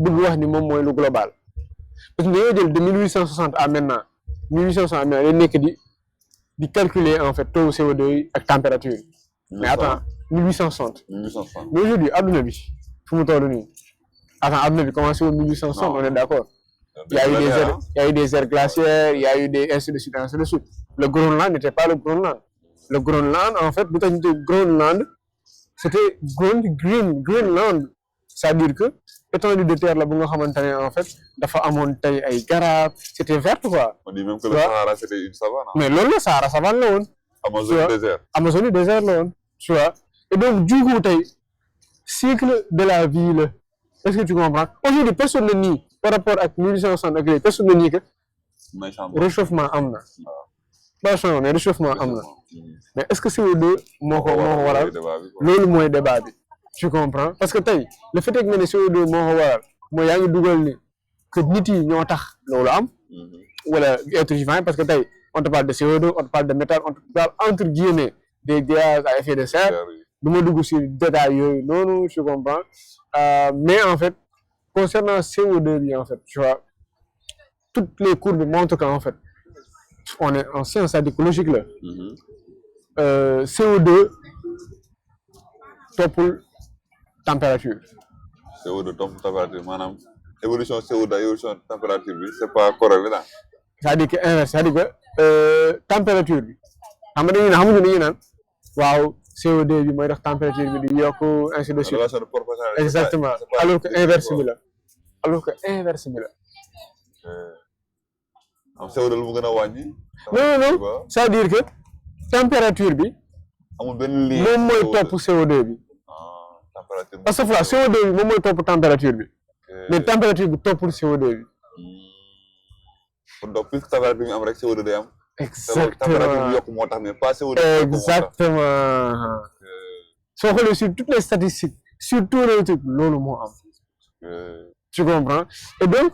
Speaker 1: bëgg wax ni moom mooy lu global parce que dañoo jël de 1860 à maintenant 1860 à maintenant day nekk di calculer en fait taux CO2 yi ak température yi. mais attends 1860.
Speaker 2: 1860.
Speaker 1: mais aujourd'hui adduna bi fu mu toll nii attends adduna bi commencé woon 1860 on est d'accord. Il y a eu des aires glaciaires, il y a eu des ainsi de suite, ainsi de suite. Le Groenland n'était pas le Groenland. Le Groenland, en fait, Groenland, c'était Greenland. C'est-à-dire que, étendue de terre, là, en fait, dafa amone tay ay garab, c'était vert, quoi.
Speaker 2: On dit même que le Sahara, c'était une savane. Hein?
Speaker 1: Mais le Sahara, savane, là,
Speaker 2: Amazonie désert.
Speaker 1: Amazonie désert, là, tu vois. Et donc, du coup, cycle de la vie, là. Est-ce que tu comprends? Aujourd'hui, personne ne nie, par rapport à 1860, personne ne nie que réchauffement amna. Réchauffement amna. Mais est-ce que CO2 le moins débat? Tu comprends? Parce que le fait que le CO2 moi yaa ngi dugal ni que nit yi ñoo tax loolu am wala être vivant parce que on te parle de CO2, on te parle de méthane, on te parle entre guillemets des gaz à effet de serre. Du ma dugg ci détail yooyu noonu, tu comprends? Mais en fait, concernant CO2, en fait, tu vois, toutes les courbes montrent qu'en fait, on est en science écologique là. CO2 topul température.
Speaker 2: CO2 topul température, madame. Évolution CO2, évolution température, c'est pas corrélé là.
Speaker 1: C'est-à-dire que inverse, c'est-à-dire que température bi. Xam nga dañuy xamuñu dañuy naan waaw CO2 bi mooy tax température bi di yokk ainsi de suite. Exactement. Alors que inverse bi la.
Speaker 2: am CO2 lu mu gën a wàññi.
Speaker 1: non c'est-à-dire que température bi.
Speaker 2: amul benn lien
Speaker 1: moom mooy topp CO2 bi.
Speaker 2: température
Speaker 1: parce que CO2 bi moom mooy topp température bi. mais température bi toppul CO2 bi.
Speaker 2: kon donc plus température bi am rek CO2 day am.
Speaker 1: exactement
Speaker 2: température bi yokk moo tax mais pas CO2.
Speaker 1: exactement. soo xoolee sur toutes les statistiques sur tous les trucs loolu moo am. Tu comprends? Et donc,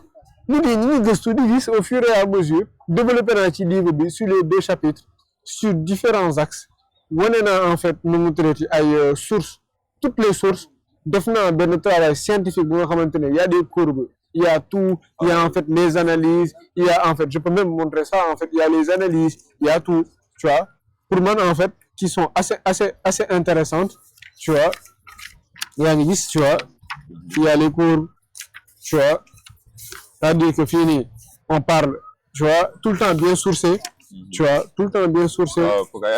Speaker 1: nous disons au fur et à mesure, développer un petit livre sur les 2 chapitres, sur différents axes. On a en fait, nous montrer les sources, toutes les sources, définir un travail scientifique. Il y a des courbes, il y a tout, il y a en fait les analyses, il y a en fait, je peux même montrer ça, en fait, il y a les analyses, il y a tout, tu vois, pour moi en fait, qui sont assez intéressantes, tu vois. Il y a les listes, tu vois, il y a les courbes. Tu vois, c'est-à-dire que fini, on parle, tu vois, tout le temps bien sourcé, tu vois, tout le temps bien sourcé, tout le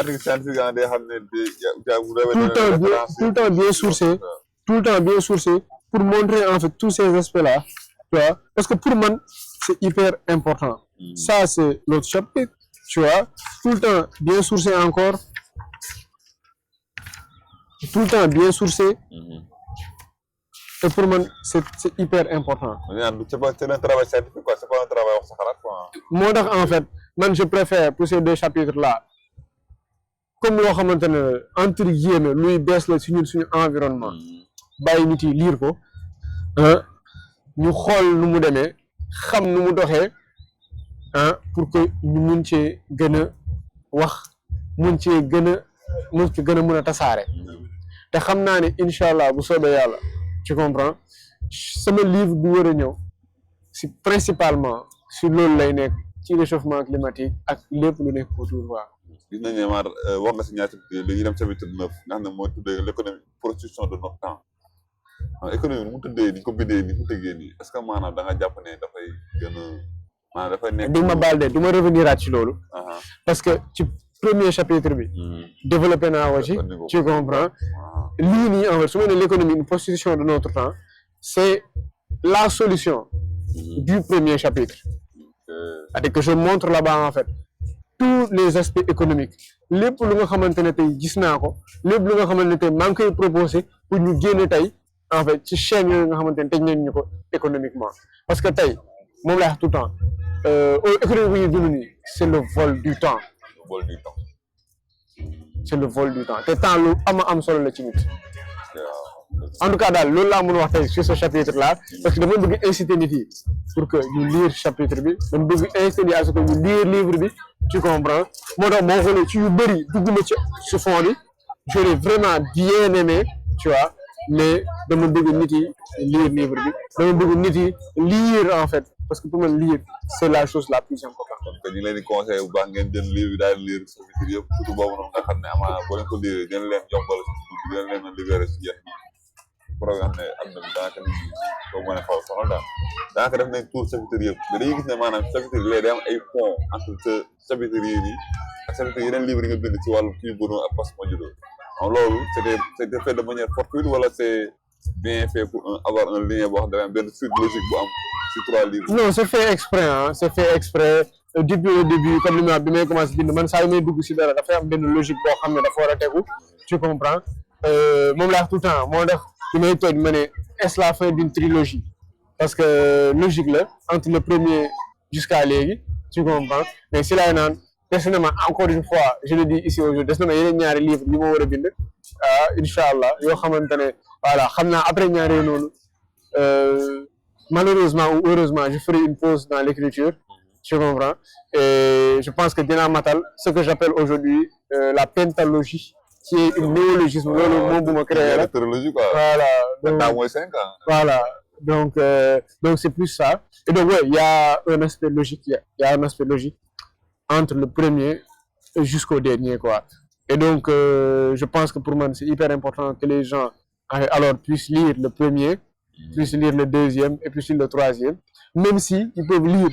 Speaker 1: temps bien sourcé, tout le temps bien sourcé, pour montrer en fait tous ces aspects-là, tu vois, parce que pour moi, c'est hyper important. Ça, c'est l'autre chapitre, tu vois, tout le temps bien sourcé encore, tout le temps bien sourcé. Et pour moi, c'est hyper important.
Speaker 2: C'est pas un travail scientifique, quoi. C'est pas un travail au Sahara, quoi.
Speaker 1: Moi, en fait, moi, je préfère pour ces 2 chapitres-là, comme l'on maintenant, entre guillemets, lui baisse le sur environnement. Bah, il dit lire quoi. Nous xool nu mu demee, xam nu mu doxee, pour que ñu mun cee gën a wax, mun ci gën a mën a tasaare. Te xam naa ne incha allah bu soobee yàlla. Tu comprends? Sama livre du war a ñëw si principalement sur loolu lay nekk ci réchauffement climatique ak lépp lu nekk autour waaw.
Speaker 2: Gis nañu ne wax nga si ñaata léegi dem chapitre 9 nga xam ne mooy tuddee l'économie production de notre temps. Économie nu mu tuddee ni ko bindee ni mu tëggee nii est-ce que maanaam da nga jàpp ne dafay gën a maanaam dafay nekk.
Speaker 1: di ma baal de du ma revenir ci loolu. parce que ci premier chapitre bi. développé naa ko ci. Tu comprends? Lii nii en fait su ma nee l'économie une prostitution de notre temps c'est la solution du premier chapitre. C'est-à-dire que je montre là-bas en fait tous les aspects économiques lépp lu nga xamante ne tey gis naa ko lépp lu nga xamante ne tey maa ngi koy proposé pour ñu génne tey en fait ci chaîne yooyu nga xamante ne teg nañ ñu ko économiquement parce que tey moom lay wax tout le temps économie bu ñu dund nii c'est le vol du temps. C'est le vol du temps te temps lu am solo la ci nit. En tout cas daal loolu laa mën a wax tey sur ce chapitre là parce que dama bëgg inciter nit yi pour que ñu lire chapitre bi dama bëgg inciter à ce que ñu lire livre bi tu comprends moo tax moo xoolee ci yu bëri dugg na ci fond bi j'aurais vraiment bien aimé tu vois mais dama bëgg nit yi lire livre bi dama bëgg nit yi lire en fait parce que pour man lire c'est la chose la plus importante.
Speaker 2: kon ñu ngi leen di conseillé bu baax ngeen jël livre bi daal di lire chapitre yëpp surtout boobu noonu nga xam ne amaana boo leen ko lire dina leen yombal dina leen a libéré si yenn programme ne am na daanaka nit ñi doo mën a xaw a sonal daal daanaka def nañ tout chapitre yëpp mais dañuy gis ne maanaam chapitre yi léegi day am ay pont entre ce chapitre yii nii ak chapitre yeneen livre yi nga bind ci wàllu kii bono ak passe mojudo donc loolu c'était fait de manière fortuite wala c'est bien fait pour avoir un lien boo xam ne benn suite logique bu am ci 3 livres.
Speaker 1: Non, c'est fait exprès hein, c'est fait exprès depuis le début comme li ma wax bi may commencé bind man saa yu may dugg si dara dafay am benn logique boo xam ne dafa war a tegu tu comprends moom laa wax tout le temps moo tax bi may toog ma ne est-ce la fin d'une trilogie parce que logique la entre le premier jusqu'à léegi tu comprends mais si laay naan des na ma encore une fois je le dis ici aujourd'hui des na ma yeneen ñaari livre yu ma war a bind incha allah yoo xamante ne voilà xam naa après ñaari noonu malheureusement ou heureusement je ferai une pause dans l'écriture tu comprends et je pense que dinaa matal ce que j'appelle aujourd'hui la pentalogie qui est une néologisme loolu moom bu ma créé la
Speaker 2: trilogie quoi.
Speaker 1: voilà
Speaker 2: Maintenant mooy 5 ans.
Speaker 1: voilà donc c'est plus ça et donc ouais il y a un aspect logique il y a un aspect logique entre le premier jusqu'au dernier quoi et donc je pense que pour moi c'est hyper important que les gens alors puissent lire le premier puissent lire le deuxième et puissent lire le troisième même si ils peuvent lire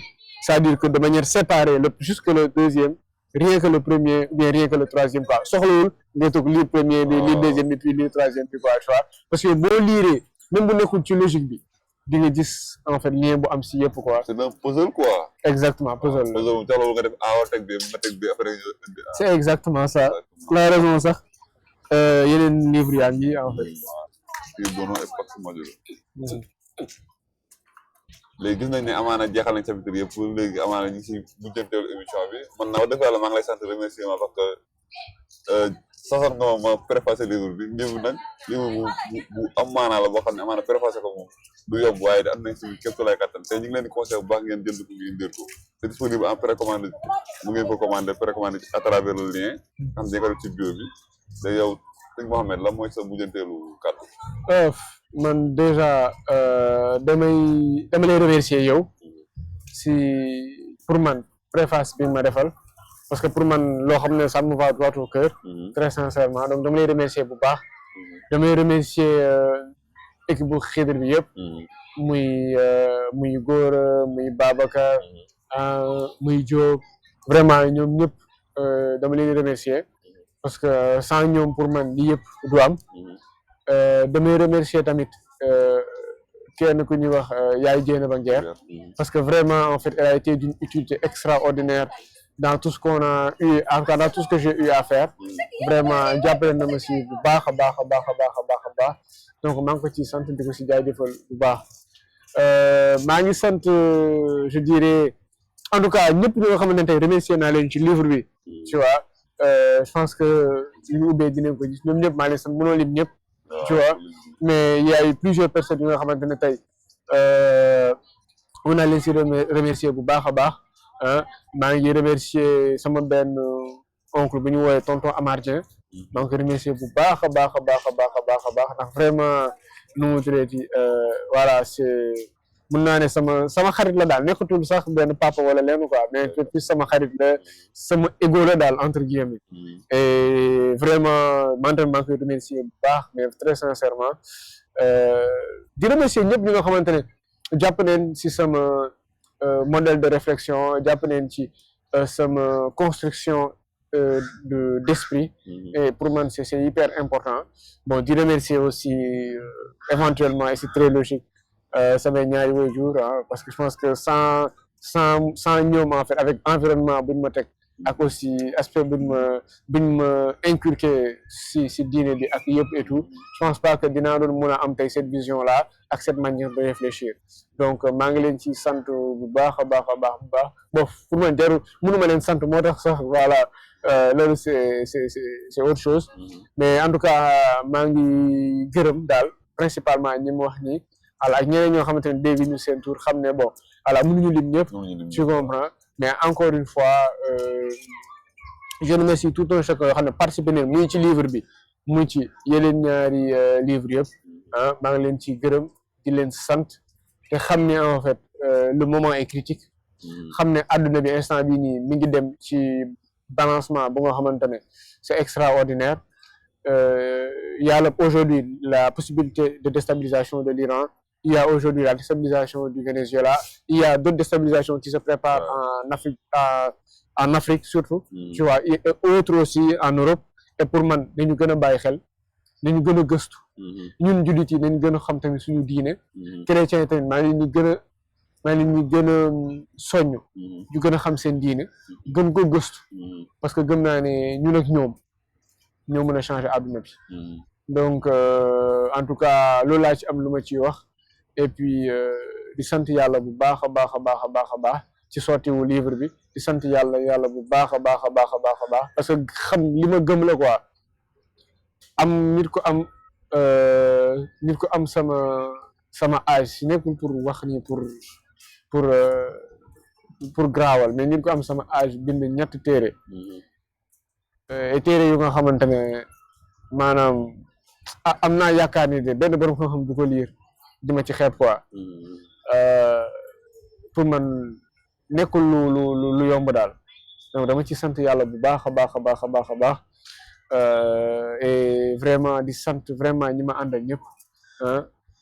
Speaker 1: c'est-à-dire que de manière séparée jusque le deuxième rien que le premier ou bien rien que le troisième quoi soxlawul nga toog lire premier bi lire deuxième bi puis lire troisième bi quoi tu vois parce que boo lire même bu nekkul ci logique bi di nga gis en fait lien bu am si yëpp quoi.
Speaker 2: C'est un puzzle quoi.
Speaker 1: Exactement puzzle la.
Speaker 2: puzzle ca loolu nga def A teg bi ma teg bi après
Speaker 1: c'est exactement ça. la raison sax yeneen livre yaa ngi en fait.
Speaker 2: kii bono et passe mojudo léegi gis nañ ne amaana jeexal nañ chapitre yëpp léegi amaana ñu si mujjanteelu émission bi man na wax dëgg yàlla maa ngi lay sant remercier ma parce que saxoon nga ma préfacé livre bi livre nag livre bu am maanaa la boo xam ne amaana préfacé ko moom du yomb waaye am nañ si képp lay kattan te ñu ngi leen di conseil bu baax ngeen jënd ko ngeen ndér ko c'est disponible en précommande mu ngeen ko précommandé à travers le lien xam ne ko def ci bio bi te yow sëñ Mohamed la mooy sa mujjanteelu kàddu
Speaker 1: man déjà dama lay remercier yow si pour man préface bi ma defal parce que pour man loo xam ne ça me va droit au cœur très sincèrement donc dama lay remercier bu baax damay remercier équipe bu Xidr bi yëpp muy Gora muy Babacar muy Diop vraiment ñoom ñëpp dama leen remercier parce que sans ñoom pour man lii yëpp du am damay remercier tamit kenn ku ñuy wax Yaay Jéena ba Nguer parce que vraiment en fait elle a été d'une utilité extraordinaire dans tout ce qu'on a eu en tout cas dans tout ce que j'ai eu à faire vraiment jàppale na ma si bu baax a baax a baax a baax a baax a baax donc maa ngi ko ci sant di ko si jaajëfal bu baax maa ngi sant je dirais en tout cas ñëpp ñoo xamante ne tey remercier naa leen ci livre bi tu vois je pense que ñu ubbee dinañ ko gis ñoom ñëpp maa ngi leen sant mënoo lim ñëpp tu vois mais il y a eu plusieurs personnes yi nga xamante ne tey mën naa leen si remercier bu baax a baax maa ngi remercier sama benn oncle bu ñu woowee tonton Amar Dieng donc remercier bu baax a baax a baax a baax a baax a baax ndax vraiment nu mu tuddati voilà c'est mën naa ne sama xarit la daal nekkatul sax benn papa wala lenn quoi mais plus sama xarit la sama égo la daal entre guillemets et vraiment man tamit maa ngi koy remercier bu baax mais très sincèrement di remercier ñëpp ñi nga xamante ne jàpp neen si sama modèle de réflexion jàpp neen ci sama construction d'esprit et pour moi c'est hyper important bon di remercier aussi éventuellement et c'est très logique samay ñaari waajur parce que je pense que sans ñoom en fait avec environnement buñ ma teg ak aussi aspect buñ ma inculqué si diine bi ak yëpp et tout je pense pas que dinaa doon mën a am tey cette vision là ak cette manière de réfléchir donc maa ngi leen ci sant bu baax a baax a baax bu baax bon pour man jarul mënuma leen sant moo tax sax voilà loolu c'est autre chose mais en tout cas maa ngi gërëm daal principalement ñi mu wax nii voilà ak ñeneen ñoo xamante ne dégg ñu seen tour xam ne bon voilà mënuñu lim ñëpp tu comprends mais encore une fois je remercie tout un chacun yoo xam ne participé nañ muy ci livre bi muy ci yeneen ñaari livre yëpp maa ngi leen ci gërëm di leen sant te xam ne en fait le moment est critique xam ne àdduna bi instant bii nii mi ngi dem ci balancement bu nga xamante ne c'est extraordinaire il y a aujourd'hui la possibilité de déstabilisation de l'Iran, il y a aujourd'hui la déstabilisation du Venezuela, il y a d'autres déstabilisations qui se préparent en Afrique surtout, tu vois, et autres aussi en Europe. Et pour man dañu gën a bàyyi xel dañu gën a gëstu ñun jullit yi dañu gën a xam tamit suñu diine chrétiens yi tamit maa ngi leen ñu gën a soññ ñu gën a xam seen diine gën ko gëstu parce que gëm naa ne ñun ak ñoo mën a changer àdduna bi donc en tout cas loolu laa ci am lu ma ciy wax et puis di sant yàlla bu baax a baax ci sorti wu livre bi di sant yàlla bu baax a baax parce que xam li ma gëm la quoi am nit ko am sama âge nekkul pour wax ni pour graawal mais nit ko am sama âge bind ñetti téere et téere yu nga xamante ne maanaam am naa yaakaar ni de benn borom xam-xam du ko lire di ma ci xeeb quoi pour man nekkul lu yomb daal donc dama ci sant yàlla bu baax a baax et vraiment di sant vraiment ñi ma àndal ñëpp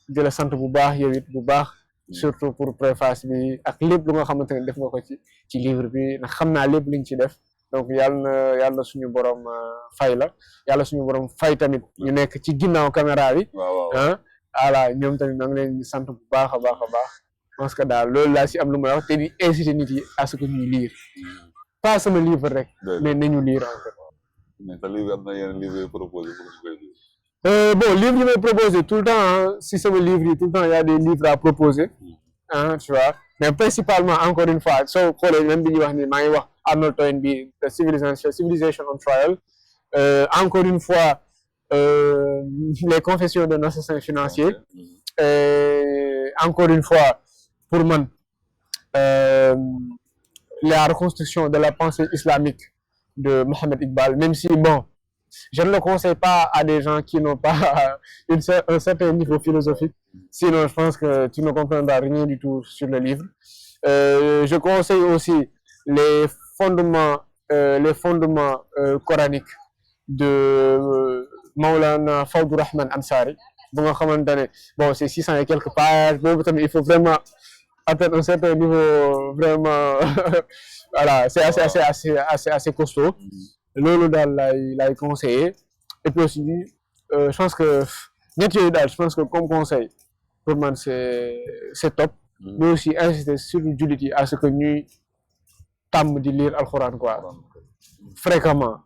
Speaker 1: di la sant bu baax yow it bu baax surtout pour préface bi ak lépp lu nga xamante ne def nga ko ci livre bi ndax xam naa lépp liñ ci def donc yàlla suñu borom fay la yàlla suñu borom fay tamit ñu nekk ci ginnaaw caméra bi voilà ñoom tamit maa ngi leen di sant bu baax a baax parce que daal loolu laa si am lu may wax te di inciter nit yi à ce que ñuy lire pas sama livre rek mais nañu lire en fait.
Speaker 2: mais te livre am na yeneen livre yu proposé
Speaker 1: bon livre yi may proposé tout le temps si sama livre yi tout le temps il y a des livres à proposer tu vois mais principalement encore une fois soo xoolee même bi ñuy wax ni maa ngi wax Arnold Toynbee The Civilization on Trial encore une fois les confessions d'un assassin financier encore une fois pour man la reconstruction de la pensée islamique de Mohamed Iqbal, même si bon je ne le conseille pas à des gens qui n'ont pas un certain niveau philosophique, sinon je pense que tu ne comprendras rien du tout sur le livre. Je conseille aussi les fondements coraniques de Maulana Fawzur Rahman Ansari. Bon, c'est 600 et quelques pages. Bon, il faut vraiment atteindre un certain niveau, vraiment. Voilà, c'est assez costaud. Loolu daal lay conseillé. Et puis aussi, je pense que je pense que comme conseil, pour moi, c'est top. Mais aussi insister sur le jullit yi à ce que ñuy tàmm di lire Alxuraan quoi. Fréquemment,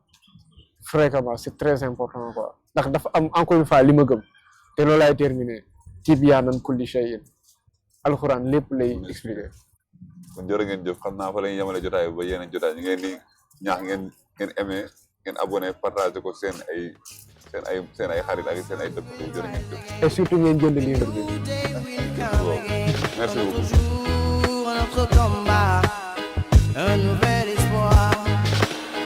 Speaker 1: c'est très important quoi. Ndax dafa am encore une fois li ma gëm. te loolu laay terminé tibyaanan kulli shay'in Alxuraan lépp lay expliqué.
Speaker 2: kon jërë ngeen jëf xam naa fa la ñuy yemale jotaay ba yeneen jotaay ñu ngeen di ñaax ngeen aimé ngeen abonné partagé ko seen ay xarit ak seen ay dëkk jërë ngeen jëf.
Speaker 1: Et surtout ngeen jënd livre bi.
Speaker 2: Merci beaucoup.